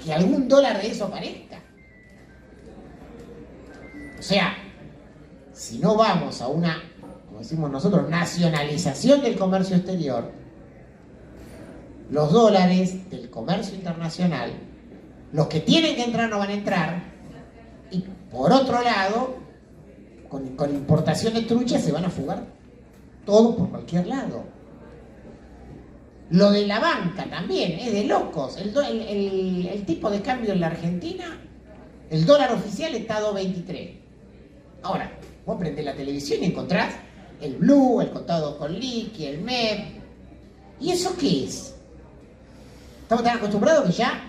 Speaker 2: que algún dólar de eso aparezca. O sea, si no vamos a una, como decimos nosotros, nacionalización del comercio exterior, los dólares del comercio internacional, los que tienen que entrar no van a entrar, y por otro lado, con importación de trucha se van a fugar todo por cualquier lado. Lo de la banca también, es de locos. El tipo de cambio en la Argentina, el dólar oficial está a 2.23. Ahora, vos prendés la televisión y encontrás el blue, el contado con liqui, el MEP. ¿Y eso qué es? Estamos tan acostumbrados que ya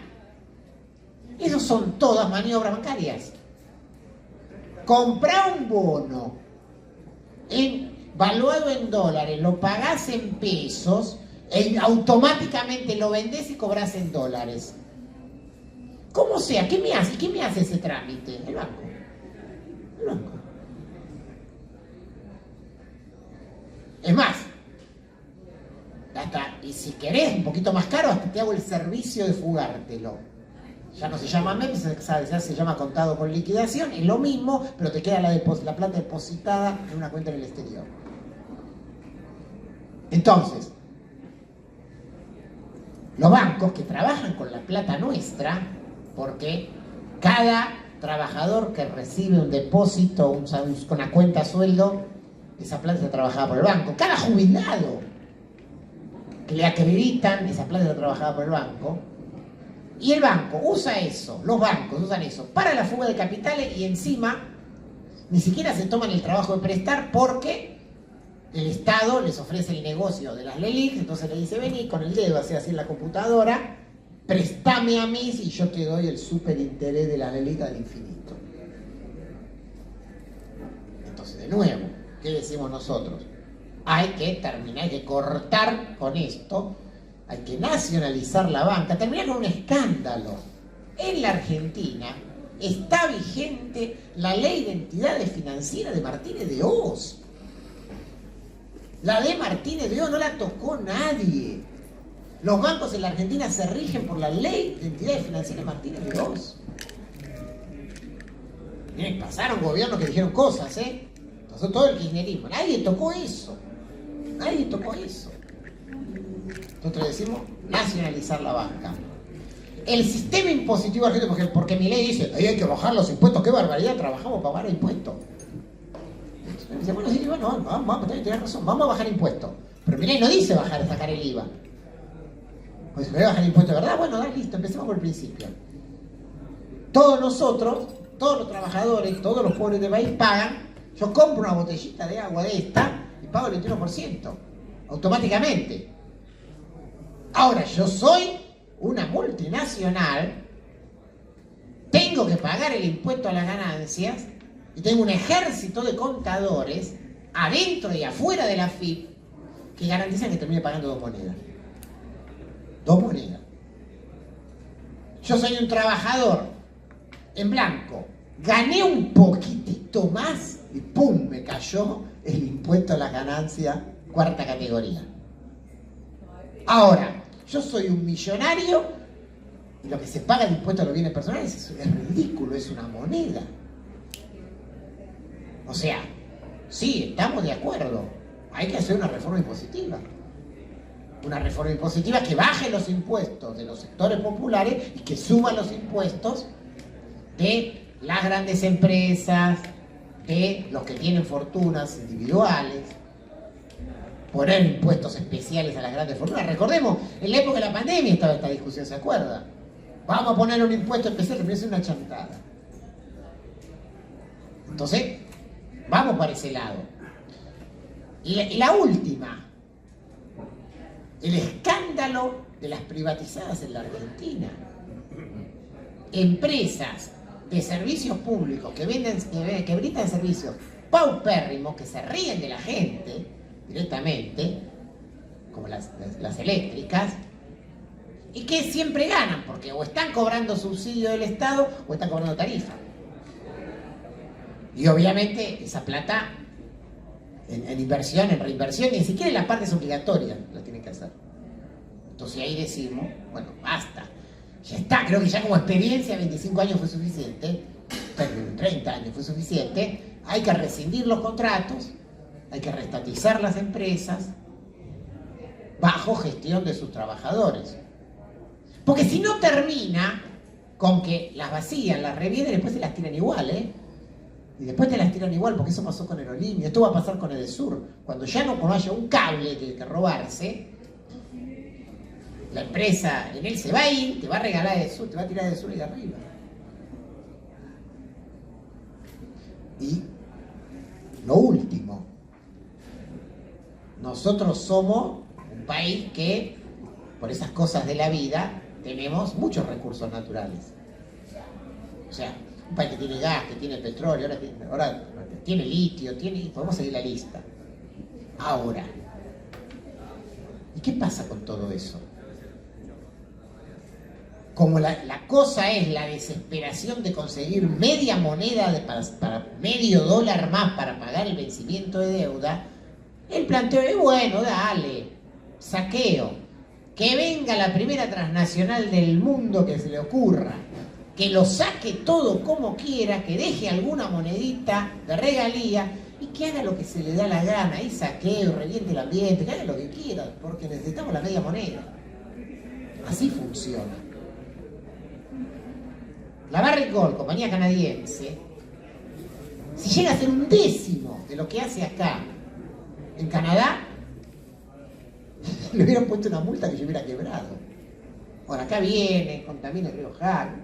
Speaker 2: esos son todas maniobras bancarias. Comprá un bono valuado en dólares, lo pagás en pesos, automáticamente lo vendés y cobras en dólares. ¿Cómo sea? ¿Qué me hace? ¿Qué me hace ese trámite? El banco. El banco. Es más, y si querés un poquito más caro, hasta te hago el servicio de fugártelo. Ya no se llama MEP, ya se llama contado con liquidación, es lo mismo, pero te queda la plata depositada en una cuenta en el exterior. Entonces, los bancos que trabajan con la plata nuestra, porque cada trabajador que recibe un depósito, una cuenta sueldo, esa plata está trabajada por el banco. Cada jubilado que le acreditan, esa plata está trabajada por el banco. Y el banco usa eso, los bancos usan eso para la fuga de capitales y encima ni siquiera se toman el trabajo de prestar porque el Estado les ofrece el negocio de las LELIQ, entonces le dice, vení con el dedo, hace así en la computadora, préstame a mí y yo te doy el superinterés de las LELIQ al infinito. De nuevo, ¿qué decimos nosotros? Hay que terminar, hay que cortar con esto, hay que nacionalizar la banca, terminar con un escándalo. En la Argentina está vigente la ley de entidades financieras de Martínez de Hoz. La de Martínez de Hoz no la tocó nadie. Los bancos en la Argentina se rigen por la ley de entidades financieras de Martínez de Hoz. Miren, pasaron gobiernos que dijeron cosas, pasó todo el kirchnerismo. Nadie tocó eso. Nadie tocó eso. Nosotros decimos nacionalizar la banca. El sistema impositivo argentino, porque mi ley dice, ahí hay que bajar los impuestos, qué barbaridad, trabajamos para bajar impuestos. Dice, bueno, sí, bueno, vamos, tenés razón, vamos a bajar impuestos. Pero mi ley no dice sacar el IVA. Pues voy a bajar impuestos, ¿verdad? Bueno, listo, empecemos por el principio. Todos nosotros, todos los trabajadores, todos los pobres del país pagan. Yo compro una botellita de agua de esta y pago el 21%, automáticamente. Ahora, yo soy una multinacional, tengo que pagar el impuesto a las ganancias y tengo un ejército de contadores adentro y afuera de la AFIP que garantizan que termine pagando 2 monedas. 2 monedas. Yo soy un trabajador en blanco, gané un poquitito más y ¡pum! Me cayó el impuesto a las ganancias 4ª categoría. Ahora, yo soy un millonario y lo que se paga de impuesto a los bienes personales es ridículo, es una moneda. O sea, sí, estamos de acuerdo, hay que hacer una reforma impositiva. Una reforma impositiva que baje los impuestos de los sectores populares y que suba los impuestos de las grandes empresas, de los que tienen fortunas individuales. Poner impuestos especiales a las grandes fortunas. Recordemos, en la época de la pandemia estaba esta discusión, ¿se acuerda? Vamos a poner un impuesto especial, que es una chantada. Entonces, vamos para ese lado. Y la última, el escándalo de las privatizadas en la Argentina. Empresas de servicios públicos que brindan servicios paupérrimos, que se ríen de la gente directamente, como las eléctricas, y que siempre ganan, porque o están cobrando subsidio del Estado o están cobrando tarifa. Y obviamente esa plata en inversión, en reinversión, ni siquiera en las partes obligatorias la tienen que hacer. Entonces ahí decimos, bueno, basta. Ya está, creo que ya como experiencia 25 años fue suficiente, 30 años fue suficiente, hay que rescindir los contratos, hay que reestatizar las empresas bajo gestión de sus trabajadores. Porque si no termina con que las vacían, las revienen y después se las tiran igual, Y después te las tiran igual, porque eso pasó con Aerolínea, esto va a pasar con Edesur. Cuando ya no haya un cable que robarse, la empresa en él se va a ir, te va a regalar Edesur, te va a tirar Edesur y de arriba. Y lo último, nosotros somos un país que, por esas cosas de la vida, tenemos muchos recursos naturales. O sea, un país que tiene gas, que tiene petróleo, ahora tiene litio, podemos seguir la lista. Ahora, ¿y qué pasa con todo eso? Como la cosa es la desesperación de conseguir media moneda para medio dólar más para pagar el vencimiento de deuda, el planteo es, bueno, dale, saqueo, que venga la primera transnacional del mundo que se le ocurra, que lo saque todo como quiera, que deje alguna monedita de regalía y que haga lo que se le da la gana, y saqueo, reviente el ambiente, que haga lo que quiera, porque necesitamos la media moneda. Así funciona. La Barrick Gold, compañía canadiense, si llega a ser 1/10 de lo que hace acá en Canadá, le hubieran puesto una multa que yo hubiera quebrado. Ahora acá viene, contamina el río Jal,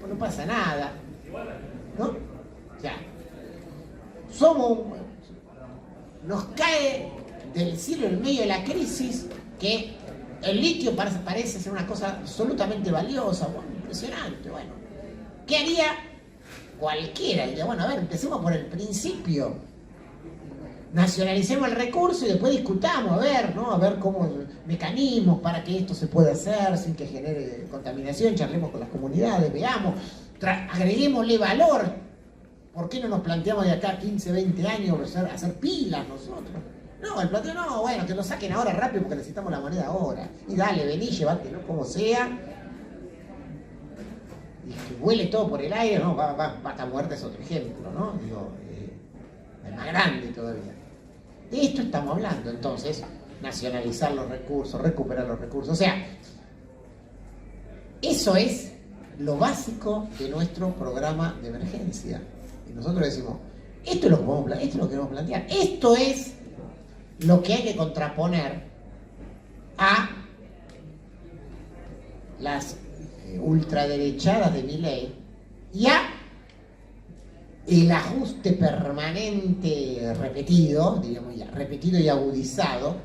Speaker 2: no pasa nada, ¿no? O sea, nos cae del cielo en medio de la crisis que el litio parece ser una cosa absolutamente valiosa, bueno, impresionante, bueno. ¿Qué haría cualquiera? Diría, bueno, a ver, empecemos por el principio. nacionalicemos el recurso y después discutamos, a ver, ¿no? A ver cómo mecanismos para que esto se pueda hacer sin que genere contaminación, charlemos con las comunidades, veamos, agreguémosle valor. ¿Por qué no nos planteamos de acá 15, 20 años hacer pilas nosotros? No, el planteo no, bueno, que lo saquen ahora rápido porque necesitamos la moneda ahora. Y dale, vení, llévatelo como sea. Y que vuele todo por el aire, ¿no? Vaca muerta es otro ejemplo, ¿no? Digo, es más grande todavía. De esto estamos hablando, entonces, nacionalizar los recursos, recuperar los recursos. O sea, eso es lo básico de nuestro programa de emergencia. Y nosotros decimos, esto es lo que queremos plantear. Esto es lo que hay que contraponer a las ultraderechadas de Milei y a el ajuste permanente repetido, digamos ya, repetido y agudizado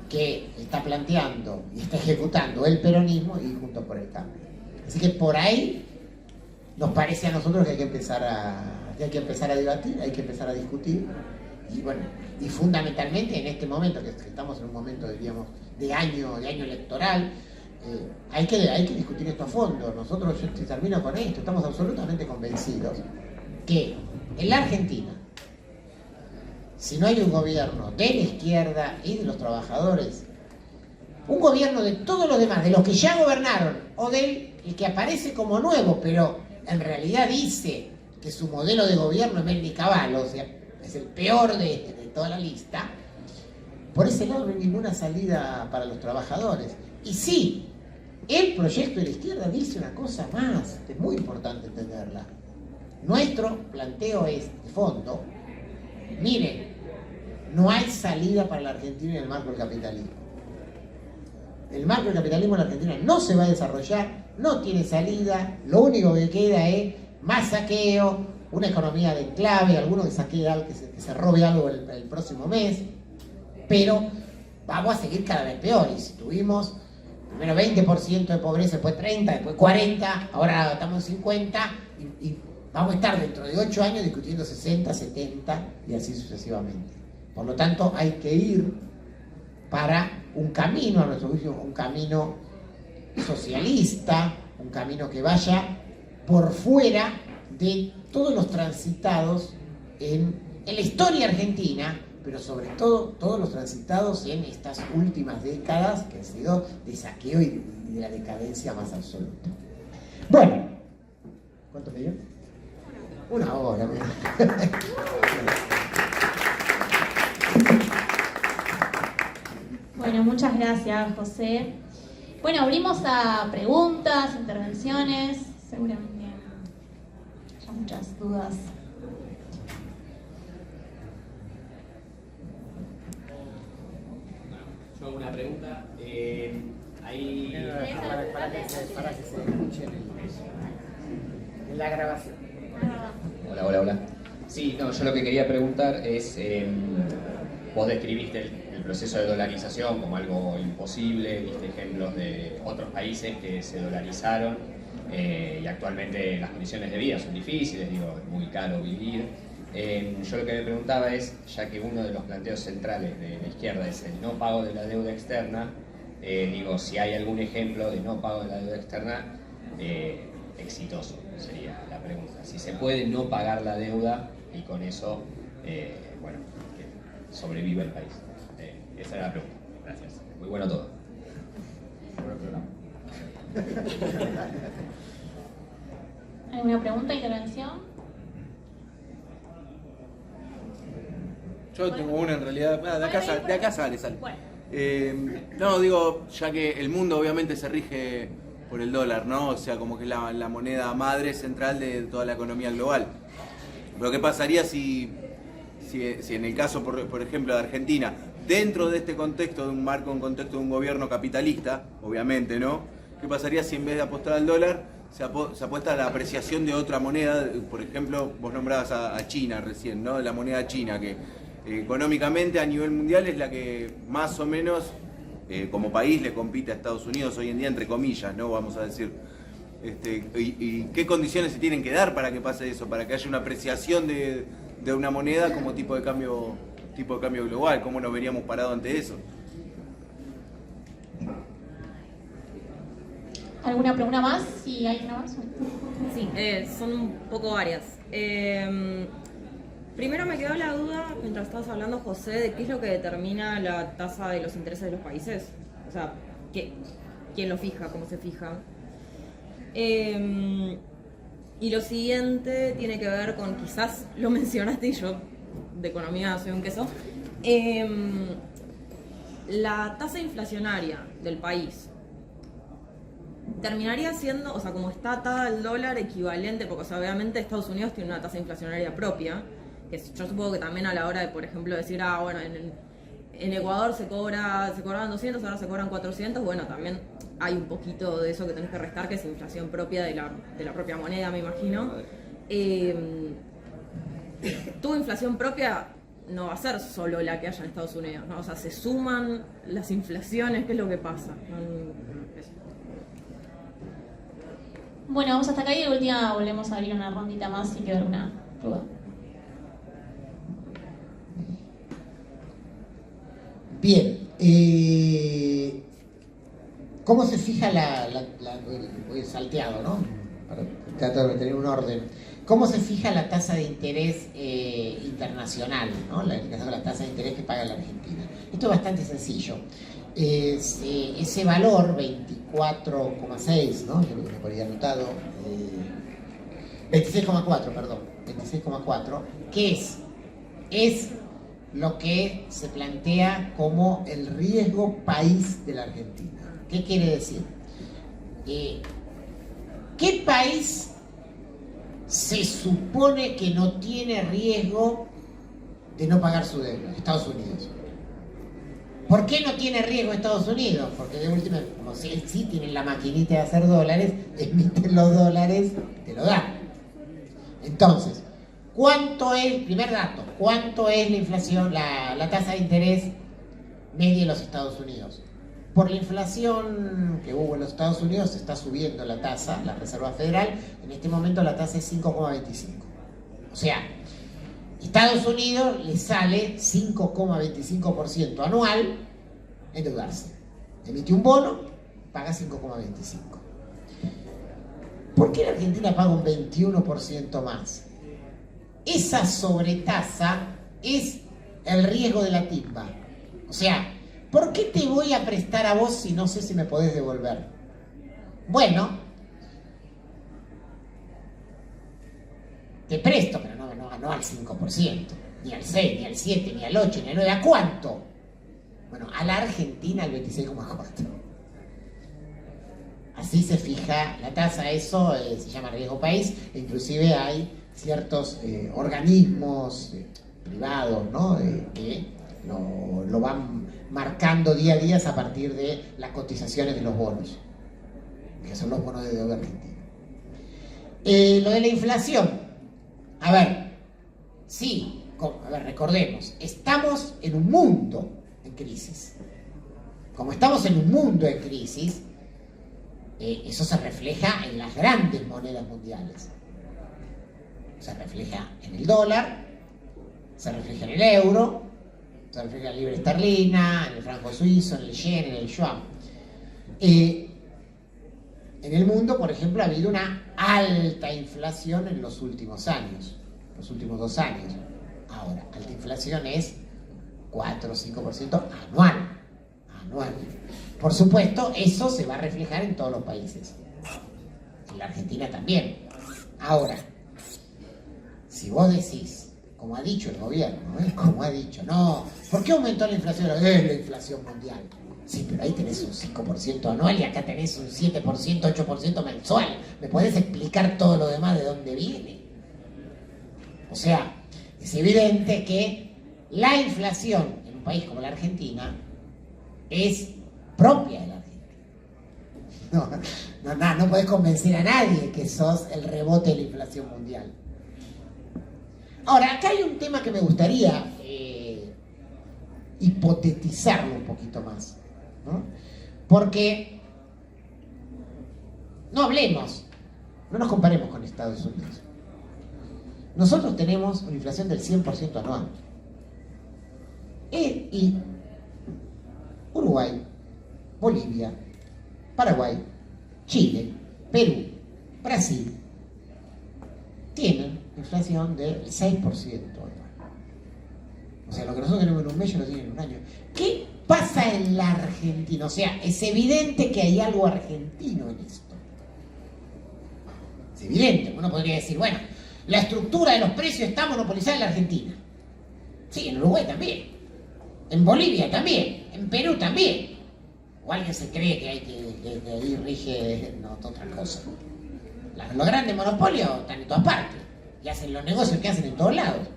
Speaker 2: que está planteando y está ejecutando el peronismo y Juntos por el Cambio. Así que por ahí nos parece a nosotros que hay que empezar a debatir, hay que empezar a discutir y bueno, y fundamentalmente en este momento que estamos en un momento, diríamos, de año electoral, hay que discutir esto a fondo. Nosotros, yo termino con esto, estamos absolutamente convencidos que en la Argentina, si no hay un gobierno de la izquierda y de los trabajadores, un gobierno de todos los demás, de los que ya gobernaron, o del que aparece como nuevo, pero en realidad dice que su modelo de gobierno es Mendicaballo, o sea, es el peor de toda la lista, por ese lado no hay ninguna salida para los trabajadores. Y sí, el proyecto de la izquierda dice una cosa más, que es muy importante entenderla. Nuestro planteo es, de fondo, miren, no hay salida para la Argentina en el marco del capitalismo. El marco del capitalismo en la Argentina no se va a desarrollar, no tiene salida, lo único que queda es más saqueo, una economía de enclave, alguno que saquee algo, que se robe algo el próximo mes, pero vamos a seguir cada vez peor. Y si tuvimos primero 20% de pobreza, después 30%, después 40%, ahora estamos en 50%, y vamos a estar dentro de 8 años discutiendo 60, 70 y así sucesivamente. Por lo tanto, hay que ir para un camino, a nuestro juicio, un camino socialista, un camino que vaya por fuera de todos los transitados en la historia argentina, pero sobre todo todos los transitados en estas últimas décadas que han sido de saqueo y de la decadencia más absoluta. Bueno, ¿cuánto me dio? Una hora.
Speaker 1: Bueno, muchas gracias, José. Bueno, abrimos a preguntas, intervenciones, seguramente hay muchas dudas.
Speaker 4: Yo una pregunta. Ahí...
Speaker 2: Para que se escuche en la grabación.
Speaker 4: Hola. Sí, no, yo lo que quería preguntar es, vos describiste el proceso de dolarización como algo imposible, diste ejemplos de otros países que se dolarizaron y actualmente las condiciones de vida son difíciles, digo, es muy caro vivir. Yo lo que me preguntaba es, ya que uno de los planteos centrales de la izquierda es el no pago de la deuda externa, digo, si hay algún ejemplo de no pago de la deuda externa exitoso, sería la pregunta. Si se puede no pagar la deuda y con eso, bueno, que sobreviva el país. Esa era la pregunta. Gracias. Muy bueno todo.
Speaker 1: ¿Alguna pregunta, intervención?
Speaker 3: Yo tengo una en realidad. De acá sale.
Speaker 1: Bueno.
Speaker 3: No, digo, ya que el mundo obviamente se rige por el dólar, ¿no? O sea, como que es la moneda madre central de toda la economía global. Pero ¿qué pasaría si en el caso, por ejemplo, de Argentina, dentro de este contexto, de un marco, un contexto de un gobierno capitalista, obviamente, ¿no? ¿Qué pasaría si en vez de apostar al dólar se apuesta a la apreciación de otra moneda? Por ejemplo, vos nombrabas a China recién, ¿no? La moneda china, que económicamente a nivel mundial es la que más o menos como país le compite a Estados Unidos hoy en día, entre comillas, ¿no? Vamos a decir. ¿Y qué condiciones se tienen que dar para que pase eso? Para que haya una apreciación de una moneda como tipo de cambio global. ¿Cómo nos veríamos parados ante eso?
Speaker 1: ¿Alguna pregunta más? Si hay una más.
Speaker 5: Sí, son un poco varias. Primero me quedó la duda, mientras estabas hablando, José, de qué es lo que determina la tasa de los intereses de los países. O sea, ¿quién lo fija? ¿Cómo se fija? Y lo siguiente tiene que ver con, quizás lo mencionaste y yo de economía soy un queso, la tasa inflacionaria del país terminaría siendo, o sea, como está atada al dólar, equivalente, porque o sea, obviamente Estados Unidos tiene una tasa inflacionaria propia, que yo supongo que también a la hora de, por ejemplo, decir, bueno, en Ecuador se cobraban 200, ahora se cobran 400, bueno, también hay un poquito de eso que tenés que restar, que es inflación propia de la propia moneda, me imagino. Tu inflación propia no va a ser solo la que haya en Estados Unidos, ¿no? O sea, se suman las inflaciones, ¿qué es lo que pasa?
Speaker 1: Bueno, vamos hasta acá y de última volvemos a abrir una rondita más si queda alguna duda.
Speaker 2: Bien, ¿cómo se fija el salteado, ¿no? Para tratar de tener un orden. ¿Cómo se fija la tasa de interés internacional, ¿no? La tasa de interés que paga la Argentina? Esto es bastante sencillo. Ese valor, 24,6, ¿no? Yo lo tengo por ahí anotado. 26,4, perdón. 26,4. ¿Qué es? Es lo que se plantea como el riesgo país de la Argentina. ¿Qué quiere decir? ¿Qué país se supone que no tiene riesgo de no pagar su deuda? Estados Unidos. ¿Por qué no tiene riesgo Estados Unidos? Porque de última, como si sí tienen la maquinita de hacer dólares, emiten los dólares, te lo dan. Entonces, ¿cuánto es, primer dato, cuánto es la inflación, la tasa de interés media en los Estados Unidos? Por la inflación que hubo en los Estados Unidos se está subiendo la tasa, la Reserva Federal, en este momento la tasa es 5,25. O sea, Estados Unidos le sale 5,25% anual endeudarse. Emite un bono, paga 5,25. ¿Por qué la Argentina paga un 21% más? Esa sobretasa es el riesgo de la timba. O sea, ¿por qué te voy a prestar a vos si no sé si me podés devolver? Bueno, te presto, pero no al 5%, ni al 6, ni al 7, ni al 8, ni al 9. ¿A cuánto? Bueno, a la Argentina al 26,4. Así se fija la tasa. Eso se llama riesgo país. Inclusive hay ciertos organismos privados, ¿no? Que lo van marcando día a día a partir de las cotizaciones de los bonos, que son los bonos de deuda argentina. Lo de la inflación, a ver, sí, recordemos, estamos en un mundo en crisis. Como estamos en un mundo en crisis, eso se refleja en las grandes monedas mundiales. Se refleja en el dólar, se refleja en el euro, se refleja en la libra esterlina, en el franco suizo, en el yen, en el yuan. En el mundo, por ejemplo, ha habido una alta inflación en los últimos años, los últimos 2 años. Ahora, alta inflación es 4 o 5% anual. Por supuesto, eso se va a reflejar en todos los países. En la Argentina también. Ahora, si vos decís, como ha dicho el gobierno, como ha dicho, no, ¿por qué aumentó la inflación? Es la inflación mundial. Sí, pero ahí tenés un 5% anual y acá tenés un 7%, 8% mensual. ¿Me podés explicar todo lo demás de dónde viene? O sea, es evidente que la inflación en un país como la Argentina es propia de la Argentina. No podés convencer a nadie que sos el rebote de la inflación mundial. Ahora, acá hay un tema que me gustaría hipotetizarlo un poquito más, ¿no? Porque no hablemos No nos comparemos con Estados Unidos. Nosotros tenemos una inflación del 100% anual. Y Uruguay, Bolivia, Paraguay, Chile, Perú, Brasil tienen inflación del 6% anual. O sea, lo que nosotros tenemos en un mes, ellos lo tienen en un año. ¿Qué pasa en la Argentina? O sea, es evidente que hay algo argentino en esto. Es evidente. Uno podría decir, bueno, la estructura de los precios está monopolizada en la Argentina. Sí, en Uruguay también. En Bolivia también. En Perú también. O alguien se cree que ahí rige otra cosa. Los grandes monopolios están en todas partes. Y hacen los negocios que hacen en todos lados.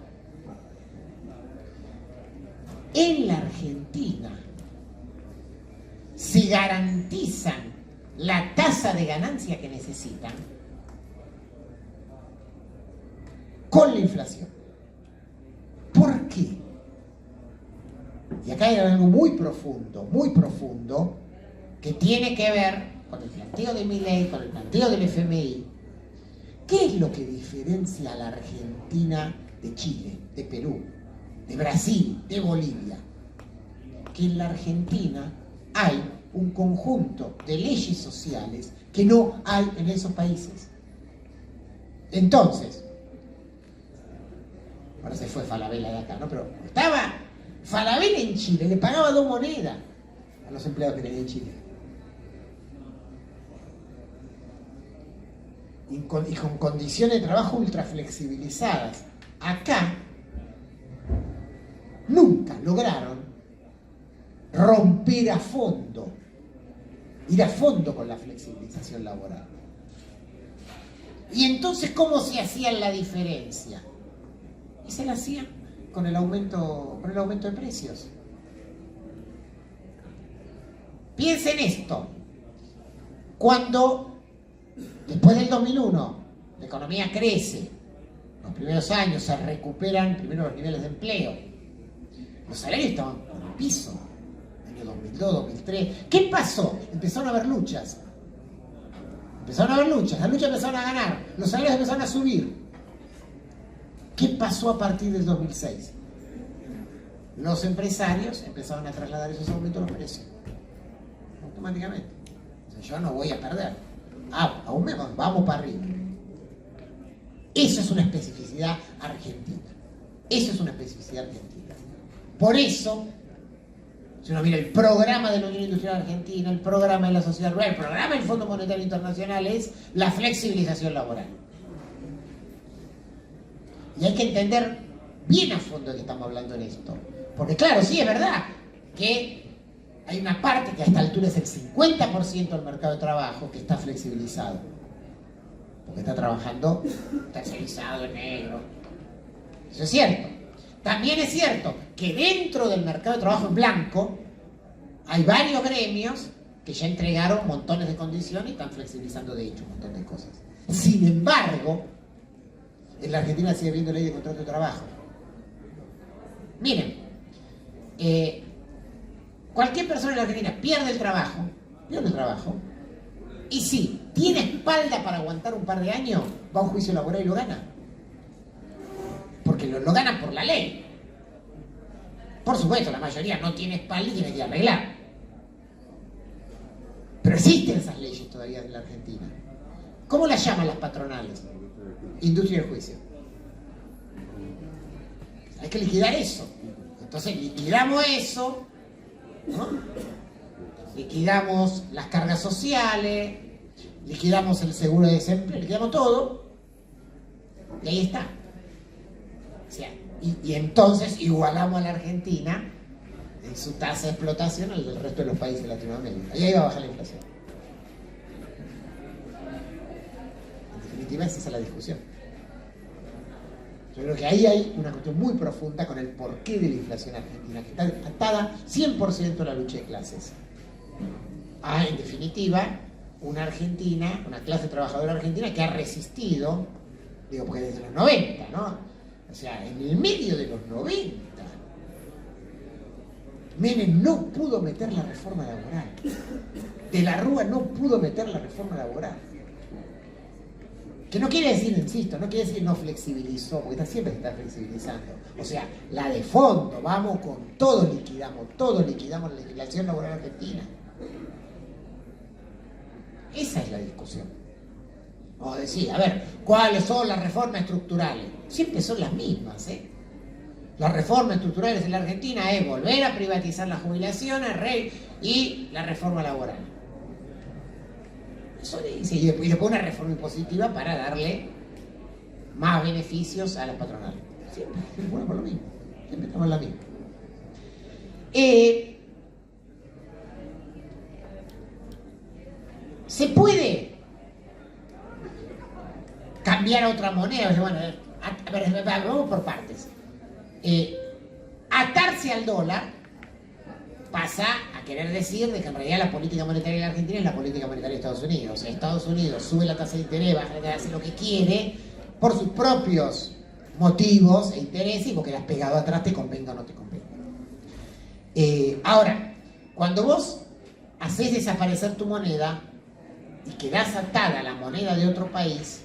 Speaker 2: En la Argentina si garantizan la tasa de ganancia que necesitan con la inflación. ¿Por qué? Y acá hay algo muy profundo, que tiene que ver con el planteo de Milei, con el planteo del FMI. ¿Qué es lo que diferencia a la Argentina de Chile, de Perú, de Brasil, de Bolivia? Que en la Argentina hay un conjunto de leyes sociales que no hay en esos países. Entonces, ahora se fue Falabella de acá, ¿no? Pero estaba Falabella en Chile, le pagaba 2 monedas a los empleados que tenía en Chile. Y con condiciones de trabajo ultra flexibilizadas. Acá nunca lograron romper a fondo, ir a fondo con la flexibilización laboral. Y entonces, ¿cómo se hacía la diferencia? Y se la hacían con el aumento de precios. Piensen esto. Cuando después del 2001 la economía crece, los primeros años se recuperan primero los niveles de empleo, los salarios estaban por el piso, año 2002, 2003. ¿Qué pasó? Empezaron a haber luchas. Las luchas empezaron a ganar, los salarios empezaron a subir. ¿Qué pasó a partir del 2006? Los empresarios empezaron a trasladar esos aumentos a los precios. Automáticamente. Entonces, yo no voy a perder. Vamos para arriba. Eso es una especificidad argentina. Por eso, si uno mira el programa de la Unión Industrial Argentina, el programa de la Sociedad Rural, el programa del Fondo Monetario Internacional es la flexibilización laboral. Y hay que entender bien a fondo de qué estamos hablando en esto. Porque claro, sí es verdad que hay una parte que a esta altura es el 50% del mercado de trabajo que está flexibilizado. Porque está trabajando tercerizado en negro. Eso es cierto. También es cierto que dentro del mercado de trabajo en blanco hay varios gremios que ya entregaron montones de condiciones y están flexibilizando de hecho un montón de cosas. Sin embargo, en la Argentina sigue habiendo ley de contrato de trabajo. Miren, cualquier persona en la Argentina pierde el trabajo, y si tiene espalda para aguantar un par de años, va a un juicio laboral y lo gana. Porque lo ganan por la ley. Por supuesto, la mayoría no tiene espalda y tiene que arreglar. Pero existen esas leyes todavía en la Argentina. ¿Cómo las llaman las patronales? Industria del juicio. Hay que liquidar eso. Entonces liquidamos eso, ¿no? Liquidamos las cargas sociales, liquidamos el seguro de desempleo, liquidamos todo, y ahí está. O sea, y entonces igualamos a la Argentina en su tasa de explotación al del resto de los países de Latinoamérica. Y ahí va a bajar la inflación. En definitiva, esa es la discusión. Yo creo que ahí hay una cuestión muy profunda con el porqué de la inflación argentina, que está atada 100% a la lucha de clases. En definitiva, una Argentina, una clase trabajadora argentina que ha resistido, porque desde los 90, ¿no? O sea, en el medio de los 90, Menem no pudo meter la reforma laboral. De la Rúa no pudo meter la reforma laboral. Que no quiere decir, insisto, no quiere decir no flexibilizó, porque siempre se está flexibilizando. O sea, la de fondo, vamos con todo liquidamos la legislación laboral argentina. Esa es la discusión. O decir, a ver, ¿cuáles son las reformas estructurales? Siempre son las mismas, ¿eh? Las reformas estructurales en la Argentina es volver a privatizar las jubilaciones y la reforma laboral. Eso dice, y después una reforma impositiva para darle más beneficios a las patronales. Siempre bueno por lo mismo. Siempre estamos en la misma. ¿Se puede cambiar a otra moneda? Bueno, a ver, vamos por partes. Atarse al dólar pasa a querer decir de que en realidad la política monetaria de la Argentina es la política monetaria de Estados Unidos. O sea, Estados Unidos sube la tasa de interés, baja la tasa, hace lo que quiere por sus propios motivos e intereses, porque le has pegado atrás, te convenga o no te convenga. Ahora, cuando vos haces desaparecer tu moneda y quedás atada a la moneda de otro país,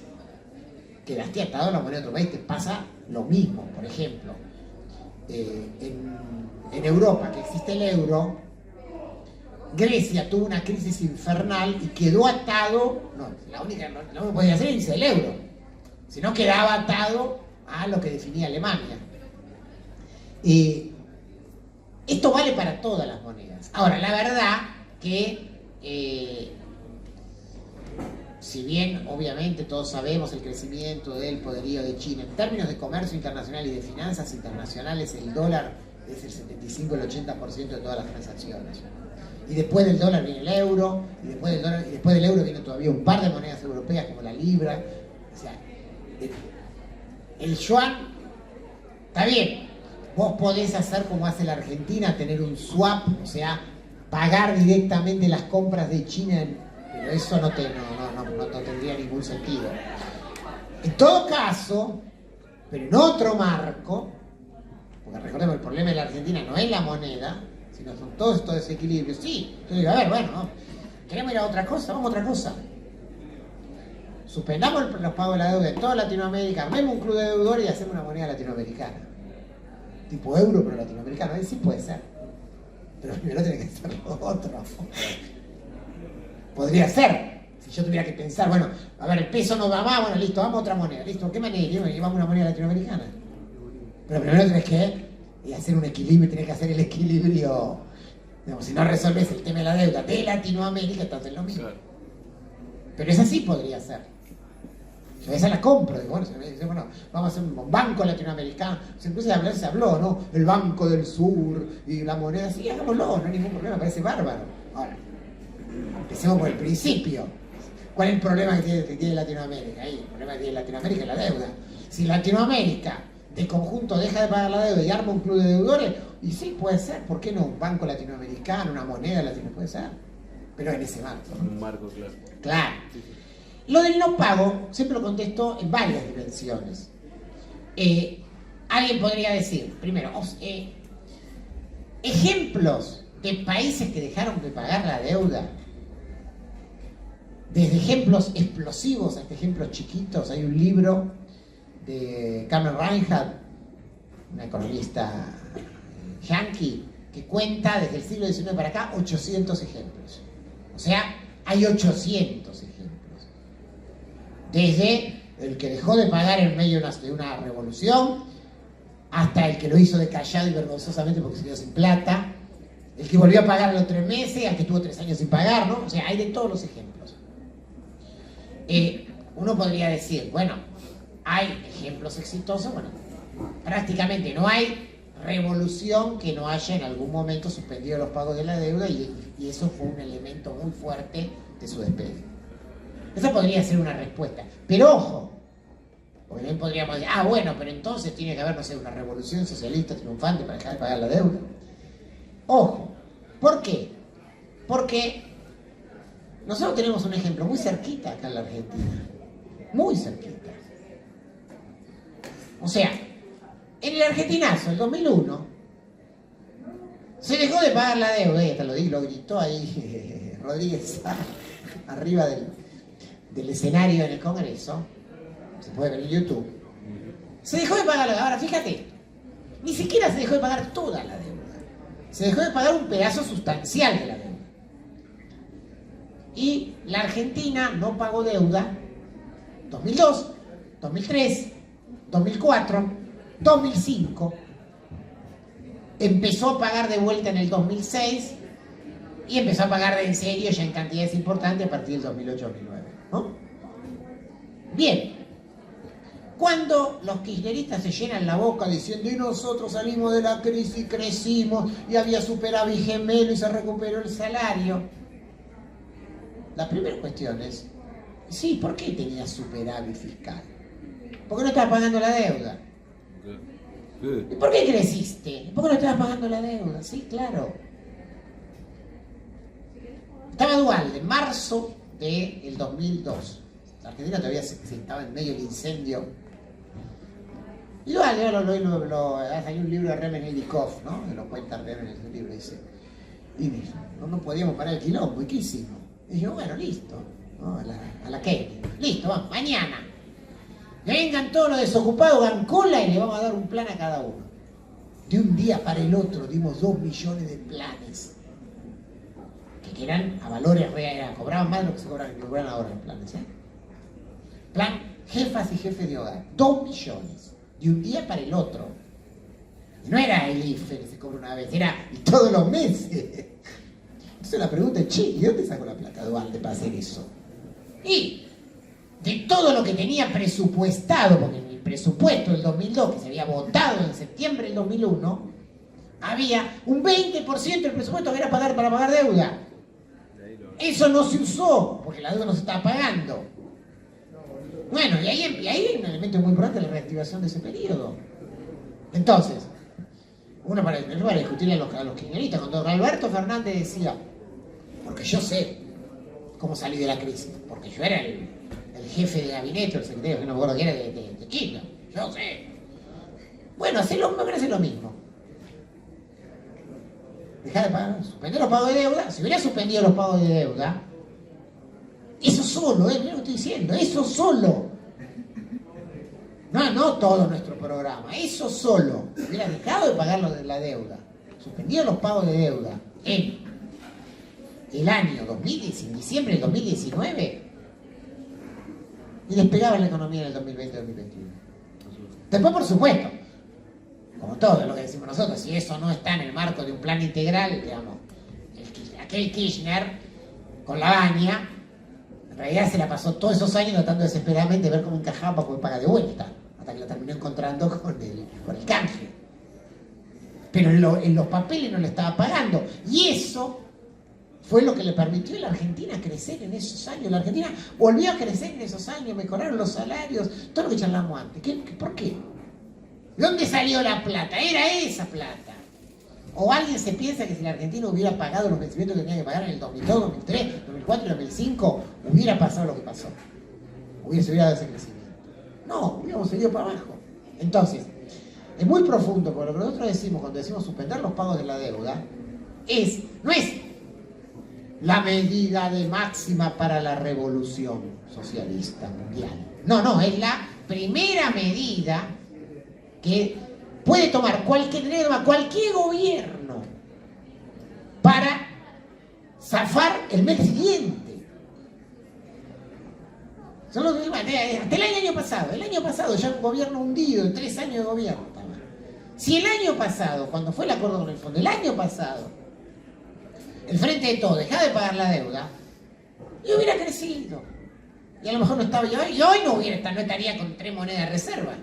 Speaker 2: quedaste atado a la moneda de otro país, te pasa lo mismo. Por ejemplo, en Europa, que existe el euro, Grecia tuvo una crisis infernal y quedó atado, la única que podía hacer es irse del euro, si no quedaba atado a lo que definía Alemania. Esto vale para todas las monedas. Ahora, la verdad que si bien obviamente todos sabemos el crecimiento del poderío de China en términos de comercio internacional y de finanzas internacionales, el dólar es el 75 el 80% de todas las transacciones. Y después del dólar viene el euro, y después del euro viene todavía un par de monedas europeas como la libra. O sea, el yuan está bien. Vos podés hacer como hace la Argentina, tener un swap, o sea, pagar directamente las compras de China, pero eso no tendría ningún sentido. En todo caso, pero en otro marco, porque recordemos, el problema de la Argentina no es la moneda, sino son todos estos desequilibrios. Sí, yo digo, a ver, bueno, ¿no? ¿Queremos ir a otra cosa? Vamos a otra cosa. Suspendamos los pagos de la deuda en toda Latinoamérica, armemos un club de deudores y hacemos una moneda latinoamericana. Tipo euro, pero latinoamericano. Ahí sí puede ser. Pero primero tiene que ser lo otro. Podría ser. Si yo tuviera que pensar, bueno, a ver, el peso no va más, bueno, listo, vamos a otra moneda. Listo, ¿qué manera? Llevamos una moneda latinoamericana. Pero primero tenés que hacer un equilibrio, tenés que hacer el equilibrio. Digamos, si no resolves el tema de la deuda de Latinoamérica, entonces lo mismo. Pero esa sí podría ser. Yo esa la compro, digo, bueno, vamos a hacer un banco latinoamericano. Se habló, ¿no? El Banco del Sur y la moneda, sí, hagámoslo, no hay ningún problema, parece bárbaro. Ahora, empecemos por el principio. ¿Cuál es el problema que tiene Latinoamérica? Ahí, el problema que tiene Latinoamérica es la deuda. Si Latinoamérica de conjunto deja de pagar la deuda y arma un club de deudores, y sí, puede ser, ¿por qué no? Un banco latinoamericano, una moneda latinoamericana, puede ser. Pero en ese marco.
Speaker 3: Un marco, claro.
Speaker 2: Claro. Lo del no pago, siempre lo contesto en varias dimensiones. Alguien podría decir, primero, ejemplos de países que dejaron de pagar la deuda, desde ejemplos explosivos hasta ejemplos chiquitos. Hay un libro de Cameron Reinhardt, una economista yankee, que cuenta desde el siglo XIX para acá 800 ejemplos. O sea, hay 800 ejemplos. Desde el que dejó de pagar en medio de una revolución, hasta el que lo hizo de callado y vergonzosamente porque se quedó sin plata, el que volvió a pagar a los 3 meses, al que estuvo 3 años sin pagar, ¿no? O sea, hay de todos los ejemplos. Uno podría decir, bueno, hay ejemplos exitosos, bueno, prácticamente no hay revolución que no haya en algún momento suspendido los pagos de la deuda y eso fue un elemento muy fuerte de su despegue. Esa podría ser una respuesta. Pero ojo, porque también podríamos decir, bueno, pero entonces tiene que haber, no sé, una revolución socialista triunfante para dejar de pagar la deuda. Ojo, ¿por qué? Porque nosotros tenemos un ejemplo muy cerquita acá en la Argentina. Muy cerquita. O sea, en el argentinazo, el 2001, se dejó de pagar la deuda, y hasta lo gritó ahí Rodríguez arriba del escenario en el Congreso, se puede ver en YouTube, se dejó de pagar. Ahora fíjate, ni siquiera se dejó de pagar toda la deuda, se dejó de pagar un pedazo sustancial de la deuda. Y la Argentina no pagó deuda 2002, 2003, 2004, 2005, empezó a pagar de vuelta en el 2006 y empezó a pagar de en serio ya en cantidades importantes a partir del 2008-2009, ¿no? Bien, cuando los kirchneristas se llenan la boca diciendo y nosotros salimos de la crisis, crecimos y había superávit gemelo y se recuperó el salario, la primera cuestión es, sí, ¿por qué tenía superávit fiscal? ¿Por qué no estabas pagando la deuda? ¿Y por qué creciste? ¿Por qué no estabas pagando la deuda? Sí, claro. Estaba Duhalde, en marzo del 2002. La Argentina todavía se estaba en medio del incendio. Y Duhalde, hay un libro de Remenidikov, ¿no? Que lo cuenta Remen en el libro, dice. Y dijo, no podíamos parar el quilombo, ¿y qué hicimos? Y yo, bueno, listo, ¿no? A la Kennedy. Listo, vamos, mañana. Que vengan todos los desocupados, hagan cola y le vamos a dar un plan a cada uno. De un día para el otro dimos 2 millones de planes. Que eran a valores reales, cobraban más de lo que se cobran ahora los planes, ¿eh? Plan jefas y jefes de hogar, 2 millones. De un día para el otro. No era el IFE que se cobra una vez, era todos los meses. Entonces la pregunta es, che, ¿y dónde sacó la plata Duhalde para hacer eso? Y de todo lo que tenía presupuestado, porque en el presupuesto del 2002, que se había votado en septiembre del 2001, había un 20% del presupuesto que era para pagar deuda. Eso no se usó, porque la deuda no se estaba pagando. Bueno, y ahí hay un elemento muy importante, la reactivación de ese periodo. Entonces, uno para discutirle a los kirchneristas, cuando Alberto Fernández decía, porque yo sé cómo salí de la crisis, porque yo era el jefe de gabinete, el secretario, que no me acuerdo que era de Kirchner, yo sé. Bueno, me parece lo mismo. Dejar de pagar, suspender los pagos de deuda. Si hubiera suspendido los pagos de deuda, eso solo, mira lo que estoy diciendo, eso solo. No todo nuestro programa, eso solo. Hubiera dejado de pagar la deuda, suspendido los pagos de deuda en el año 2010, en diciembre del 2019, y despegaba la economía en el 2020-2021. Después, por supuesto, como todo lo que decimos nosotros, si eso no está en el marco de un plan integral, digamos, aquel Kirchner con la baña, en realidad se la pasó todos esos años tratando desesperadamente de ver cómo encajaba para poder pagar de vuelta, hasta que lo terminó encontrando con el canje. Pero en los papeles no le estaba pagando, y eso fue lo que le permitió a la Argentina crecer en esos años. La Argentina volvió a crecer en esos años, mejoraron los salarios, todo lo que charlamos antes. ¿Por qué? ¿De dónde salió la plata? Era esa plata. ¿O alguien se piensa que si la Argentina hubiera pagado los vencimientos que tenía que pagar en el 2002, 2003, 2004 y 2005, hubiera pasado lo que pasó? Se hubiera dado ese crecimiento. No, hubiéramos seguido para abajo. Entonces, es muy profundo, porque lo que nosotros decimos cuando decimos suspender los pagos de la deuda no es la medida de máxima para la revolución socialista mundial. No, es la primera medida que puede tomar cualquier gobierno para zafar el mes siguiente. Hasta el año pasado ya un gobierno hundido, en 3 años de gobierno. Si el año pasado, cuando fue el acuerdo con el fondo, el año pasado, el Frente de Todos dejaba de pagar la deuda, y hubiera crecido. Y a lo mejor no estaba yo, y hoy no estaría con 3 monedas de reserva.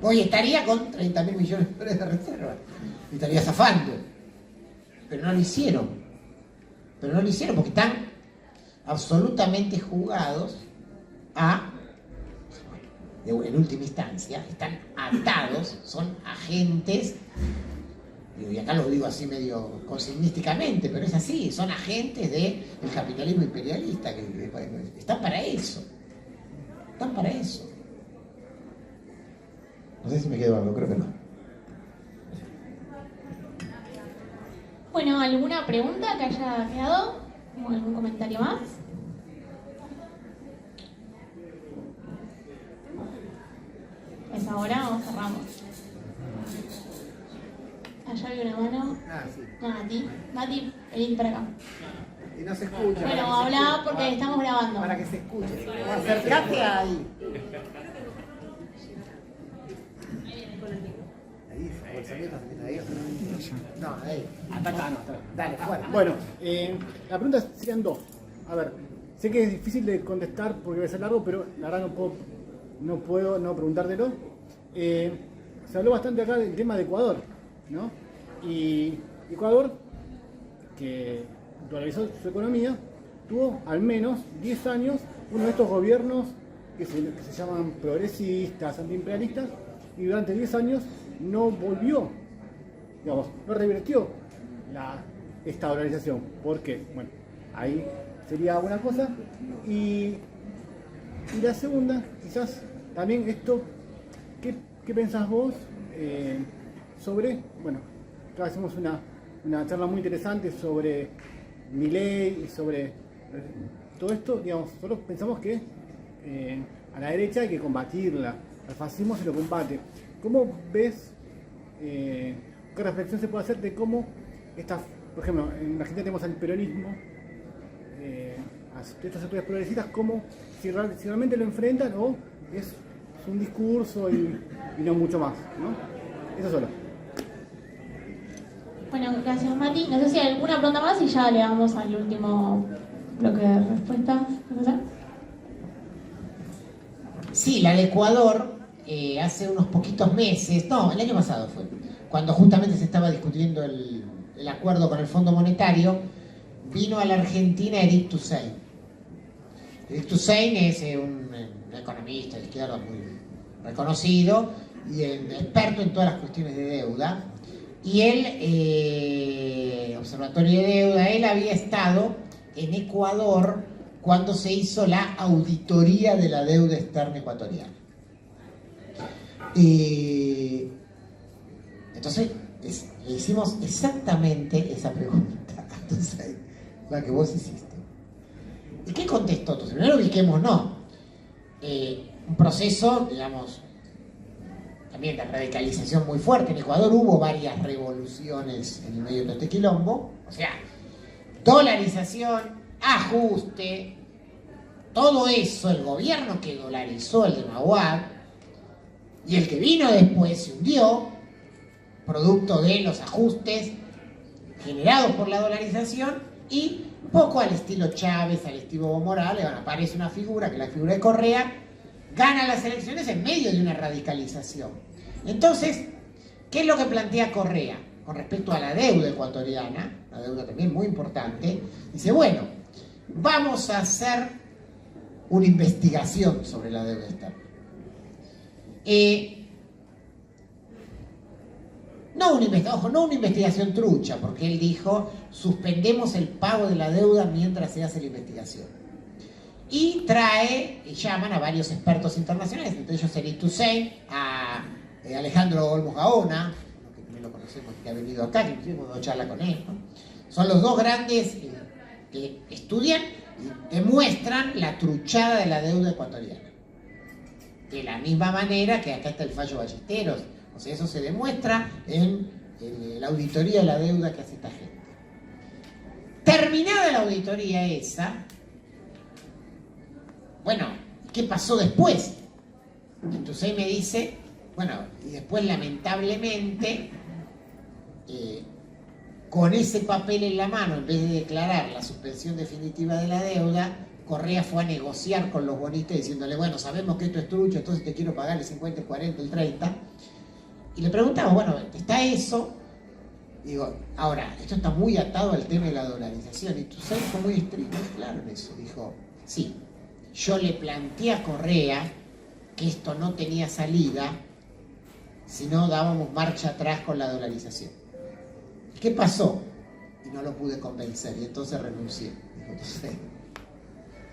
Speaker 2: Hoy estaría con 30.000 millones de dólares de reserva. Y estaría zafando. Pero no lo hicieron. Porque están absolutamente jugados en última instancia, están atados, son agentes, y acá lo digo así medio consignísticamente, pero es así, son agentes del capitalismo imperialista, que están para eso. No sé si me quedo algo, creo que no.
Speaker 1: Bueno, ¿alguna pregunta que haya quedado? ¿O algún comentario más? ahora o cerramos. Allá hay una mano.
Speaker 2: Ah, sí.
Speaker 1: Mati, vení para acá.
Speaker 2: Y no se escucha.
Speaker 1: Bueno, habla porque estamos grabando.
Speaker 2: Para que se escuche. Acercate ahí. No, ahí.
Speaker 6: Hasta acá, no.
Speaker 2: Dale, fuera.
Speaker 6: Bueno, la pregunta serían dos. A ver, sé que es difícil de contestar porque va a ser largo, pero la verdad no puedo no preguntártelo. Se habló bastante acá del tema de Ecuador, ¿no? Y Ecuador, que dolarizó su economía, tuvo al menos 10 años uno de estos gobiernos que se llaman progresistas, antiimperialistas, y durante 10 años no volvió, digamos, no revirtió esta dolarización. ¿Por qué? Bueno, ahí sería una cosa. Y la segunda, quizás también esto, ¿qué pensás vos sobre, bueno, acá hacemos una charla muy interesante sobre Milei y sobre todo esto, digamos, nosotros pensamos que a la derecha hay que combatirla, al fascismo se lo combate. ¿Cómo ves, qué reflexión se puede hacer de cómo por ejemplo, en Argentina tenemos al peronismo, estos sectores progresistas, cómo si realmente lo enfrentan o es un discurso y no mucho más, ¿no? Eso solo.
Speaker 1: Bueno, gracias Mati. No sé si hay alguna pregunta más y ya le damos al último bloque de respuestas.
Speaker 2: Sí, la de Ecuador, hace unos poquitos meses, no, el año pasado fue, cuando justamente se estaba discutiendo el acuerdo con el Fondo Monetario, vino a la Argentina Eric Toussaint. Eric Toussaint es un economista de izquierda muy reconocido y experto en todas las cuestiones de deuda. Y él, Observatorio de Deuda, él había estado en Ecuador cuando se hizo la auditoría de la deuda externa ecuatoriana. Entonces, le hicimos exactamente esa pregunta, entonces, la que vos hiciste. ¿Y qué contestó? Entonces, primero ubiquemos, no. Un proceso, digamos, también de radicalización muy fuerte. En Ecuador hubo varias revoluciones en el medio de todo este quilombo. O sea, dolarización, ajuste, todo eso, el gobierno que dolarizó, el de Mahuad, y el que vino después se hundió, producto de los ajustes generados por la dolarización, y un poco al estilo Chávez, al estilo Evo Morales, aparece una figura, que es la figura de Correa, gana las elecciones en medio de una radicalización. Entonces, ¿qué es lo que plantea Correa con respecto a la deuda ecuatoriana? La deuda también muy importante. Dice, bueno, vamos a hacer una investigación sobre la deuda externa. No una investigación trucha, porque él dijo, suspendemos el pago de la deuda mientras se hace la investigación. Y llaman a varios expertos internacionales, entre ellos Eric Toussaint, a Alejandro Olmos Gaona, que también lo conocemos, que ha venido acá, que inclusive hemos dado charla con él, ¿no? Son los dos grandes que estudian y demuestran la truchada de la deuda ecuatoriana. De la misma manera que acá está el fallo Ballesteros, o sea, eso se demuestra en la auditoría de la deuda que hace esta gente. Terminada la auditoría esa, bueno, ¿qué pasó después? Entonces me dice, bueno, y después lamentablemente, con ese papel en la mano, en vez de declarar la suspensión definitiva de la deuda, Correa fue a negociar con los bonistas diciéndole, bueno, sabemos que esto es trucho, entonces te quiero pagar el 50, el 40, el 30. Y le preguntamos, bueno, ¿está eso? Digo, ahora, esto está muy atado al tema de la dolarización. Y Toussaint fue muy estricto, claro, en eso. Dijo, sí, yo le planteé a Correa que esto no tenía salida si no dábamos marcha atrás con la dolarización. ¿Qué pasó? Y no lo pude convencer, y entonces renuncié. Dijo Toussaint.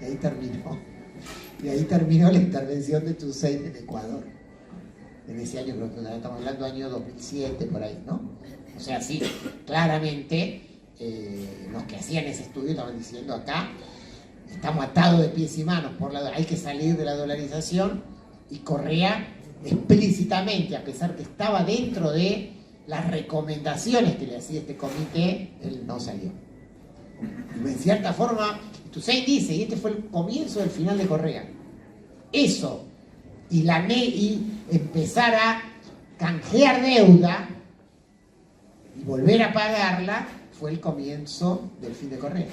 Speaker 2: Y ahí terminó. Y ahí terminó la intervención de Toussaint en Ecuador. En ese año, creo que estamos hablando del año 2007, por ahí, ¿no? O sea, sí, claramente los que hacían ese estudio estaban diciendo acá, estamos atados de pies y manos, hay que salir de la dolarización, y Correa explícitamente, a pesar que estaba dentro de las recomendaciones que le hacía este comité, él no salió. Y en cierta forma, Toussaint dice, y este fue el comienzo del final de Correa. Eso, y empezar a canjear deuda y volver a pagarla, fue el comienzo del fin de Correa.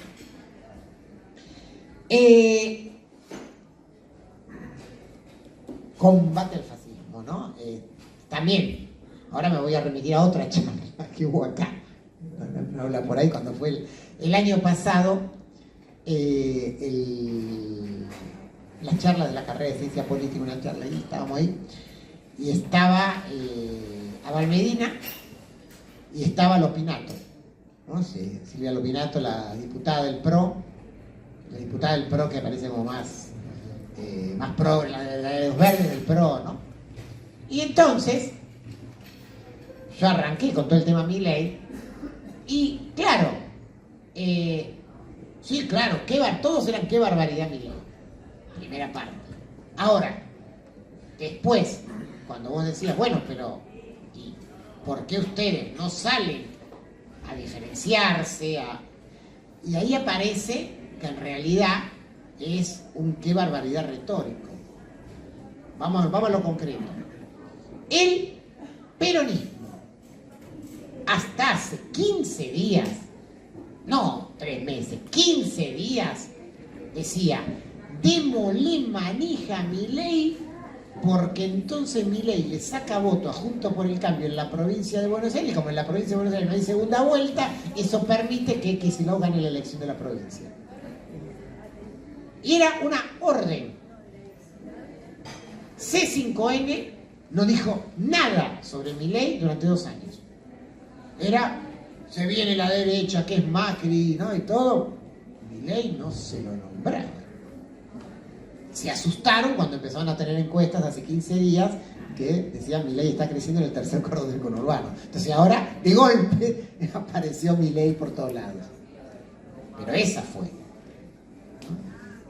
Speaker 2: Combate al fascismo, ¿no? También, ahora me voy a remitir a otra charla que hubo acá. No habla por ahí cuando fue el año pasado, la charla de la carrera de ciencia política, una charla, y estábamos ahí, y estaba Abal Medina y estaba Lopinato, ¿no? Silvia Lopinato, la diputada del PRO, que parece como más pro, la de los verdes del PRO, ¿no? Y entonces yo arranqué con todo el tema Milei y claro, sí, claro, todos eran qué barbaridad Milei, primera parte. Ahora, después, cuando vos decías, bueno, pero ¿y por qué ustedes no salen a diferenciarse? Y ahí aparece que en realidad es un qué barbaridad retórico. Vamos a lo concreto. El peronismo, hasta hace 15 días, no 3 meses, 15 días, decía, démosle manija a Milei, porque entonces Milei le saca voto a Juntos por el Cambio en la provincia de Buenos Aires, y como en la provincia de Buenos Aires no hay segunda vuelta, eso permite que si no gane la elección de la provincia. Y era una orden. C5N no dijo nada sobre Milei durante 2 años. Se viene la derecha, que es Macri, ¿no? Y todo. Milei no se lo nombraba. Se asustaron cuando empezaron a tener encuestas hace 15 días que decían Milei está creciendo en el tercer cordón del conurbano. Entonces ahora, de golpe, apareció Milei por todos lados. Pero esa fue.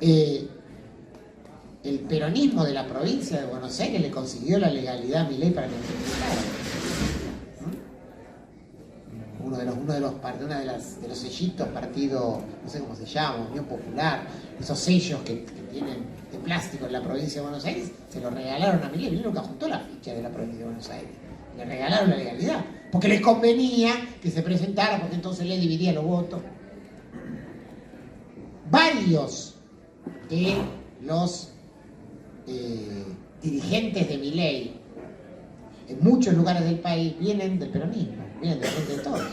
Speaker 2: El peronismo de la provincia de Buenos Aires le consiguió la legalidad a Milei para que no se presentara. Uno de los sellitos, partido, no sé cómo se llama, Unión Popular, esos sellos que tienen de plástico en la provincia de Buenos Aires, se los regalaron a Milei. Milei nunca juntó la ficha de la provincia de Buenos Aires. Le regalaron la legalidad, porque les convenía que se presentara, porque entonces le dividía los votos. Varios de los dirigentes de Milei en muchos lugares del país vienen del peronismo, vienen del Frente de Todos.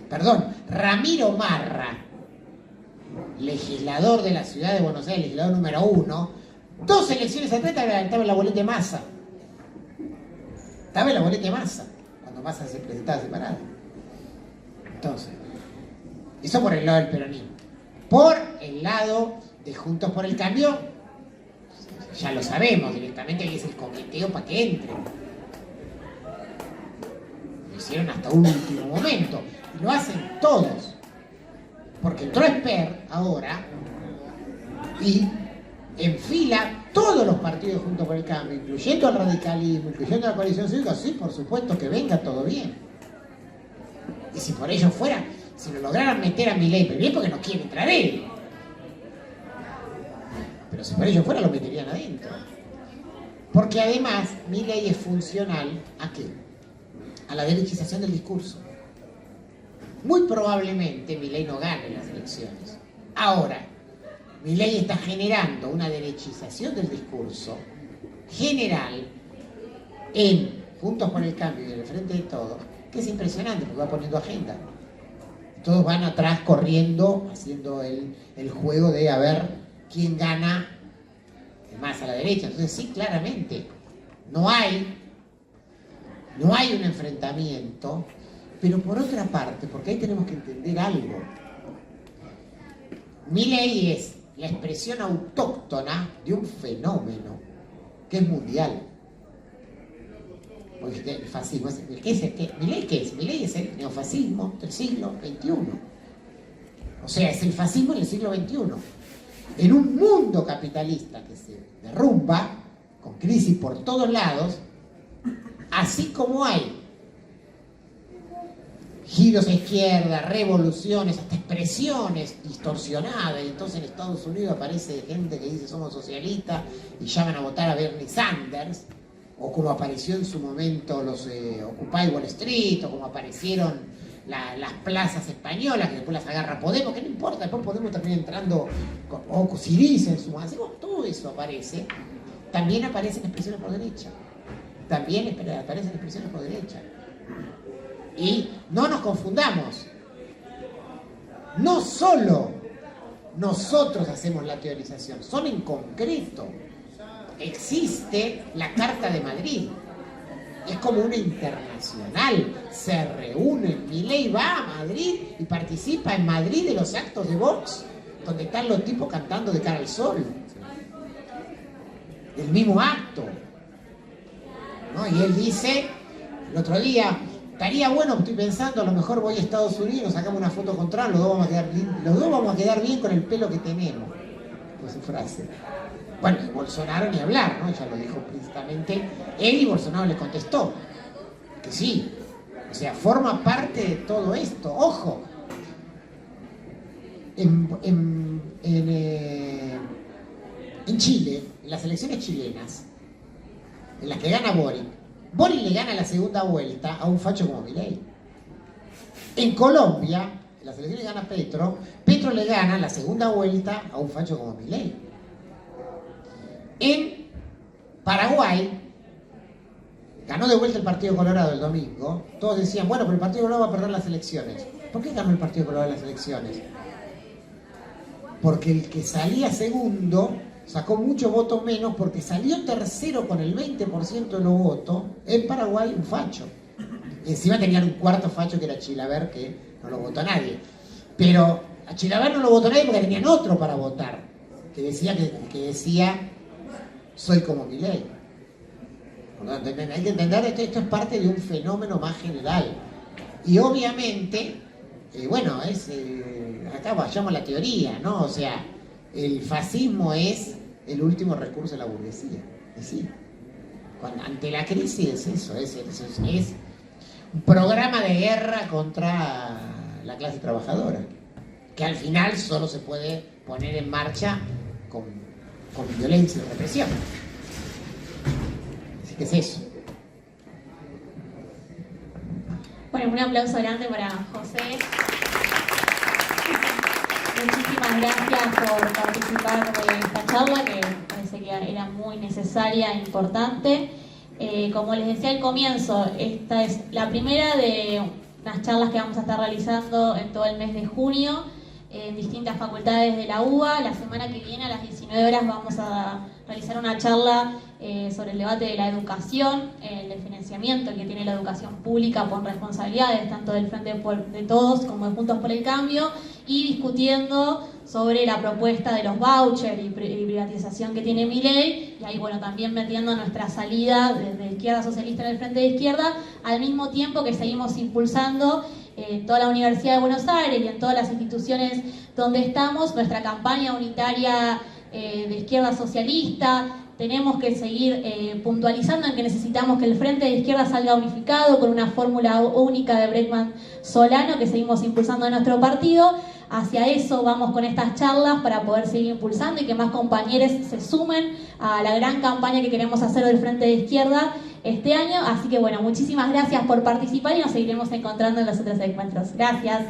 Speaker 2: Perdón, Ramiro Marra, legislador de la ciudad de Buenos Aires, legislador número 1, 2 elecciones atrás estaba en la boleta de Massa. Estaba en la boleta de Massa, cuando Massa se presentaba separado. Entonces, eso por el lado del peronismo. Por el lado de Juntos por el Cambio, ya lo sabemos directamente que es el coqueteo para que entre. Lo hicieron hasta un último momento. Y lo hacen todos. Porque entró Esper ahora y enfila todos los partidos Juntos por el Cambio, incluyendo al radicalismo, incluyendo a la coalición cívica. Sí, por supuesto que venga todo bien. Y si por ello fuera, si lo lograran meter a Milei, pero bien porque no quiere entrar él. Pero si por ello fuera, lo meterían adentro. Porque además, Milei es funcional ¿a qué? A la derechización del discurso. Muy probablemente Milei no gane las elecciones. Ahora, Milei está generando una derechización del discurso general en Juntos por el Cambio y en el Frente de Todos, que es impresionante porque va poniendo agenda. Todos van atrás corriendo, haciendo el juego de a ver quién gana más a la derecha. Entonces sí, claramente, no hay un enfrentamiento, pero por otra parte, porque ahí tenemos que entender algo. Milei es la expresión autóctona de un fenómeno que es mundial. Porque el fascismo, ¿Milei qué es? Milei es el neofascismo del siglo XXI. O sea, es el fascismo en el siglo XXI. En un mundo capitalista que se derrumba, ¿con qué crisis por todos lados, así como hay giros a izquierda, revoluciones, hasta expresiones distorsionadas, y entonces en Estados Unidos aparece gente que dice somos socialistas y llaman a votar a Bernie Sanders, o como apareció en su momento los Occupy Wall Street, o como aparecieron las plazas españolas, que después las agarra Podemos, que no importa, después Podemos termina entrando, o Syriza en su momento, todo eso aparece. También aparecen expresiones por derecha, también aparecen expresiones por derecha. Y no nos confundamos, no solo nosotros hacemos la teorización, son en concreto. Existe la Carta de Madrid, es como una internacional, se reúnen, Milei va a Madrid y participa en Madrid de los actos de Vox, donde están los tipos cantando de cara al sol, el mismo acto, ¿no? Y él dice, el otro día, estaría bueno, estoy pensando, a lo mejor voy a Estados Unidos, sacamos una foto con Trump, los dos vamos a quedar bien con el pelo que tenemos, fue su frase. Bueno, y Bolsonaro ni hablar, ¿no? Ya lo dijo explícitamente él, y Bolsonaro le contestó que sí, o sea, forma parte de todo esto. Ojo, en Chile, en las elecciones chilenas, en las que gana Boric le gana la segunda vuelta a un facho como Milei. En Colombia, en las elecciones gana Petro le gana la segunda vuelta a un facho como Milei. En Paraguay, ganó de vuelta el Partido Colorado el domingo. Todos decían, bueno, pero el Partido Colorado va a perder las elecciones. ¿Por qué ganó el Partido Colorado las elecciones? Porque el que salía segundo sacó mucho voto menos, porque salió tercero con el 20% de los votos en Paraguay, un facho. Y encima tenían un cuarto facho que era Chilaver, que no lo votó nadie. Pero a Chilaver no lo votó nadie porque tenían otro para votar, que decía soy como Milei. Hay que entender esto es parte de un fenómeno más general. Y obviamente, bueno, acá vayamos a la teoría, ¿no? O sea, el fascismo es el último recurso de la burguesía. Es decir, ante la crisis es eso, es un programa de guerra contra la clase trabajadora, que al final solo se puede poner en marcha con violencia y represión. Así que es eso.
Speaker 1: Bueno, un aplauso grande para José. Muchísimas gracias por participar de esta charla, que parece que era muy necesaria e importante. Como les decía al comienzo, esta es la primera de unas charlas que vamos a estar realizando en todo el mes de junio en distintas facultades de la UBA. La semana que viene a las 19 horas vamos a realizar una charla sobre el debate de la educación, el financiamiento que tiene la educación pública por responsabilidades tanto del Frente de Todos como de Juntos por el Cambio, y discutiendo sobre la propuesta de los vouchers y privatización que tiene Milei, y ahí bueno, también metiendo nuestra salida desde Izquierda Socialista en el Frente de Izquierda, al mismo tiempo que seguimos impulsando en toda la Universidad de Buenos Aires y en todas las instituciones donde estamos nuestra campaña unitaria de Izquierda Socialista. Tenemos que seguir puntualizando en que necesitamos que el Frente de Izquierda salga unificado con una fórmula única de Bregman Solano que seguimos impulsando en nuestro partido. Hacia eso vamos con estas charlas para poder seguir impulsando y que más compañeros se sumen a la gran campaña que queremos hacer del Frente de Izquierda este año. Así que bueno, muchísimas gracias por participar y nos seguiremos encontrando en los otros encuentros. Gracias.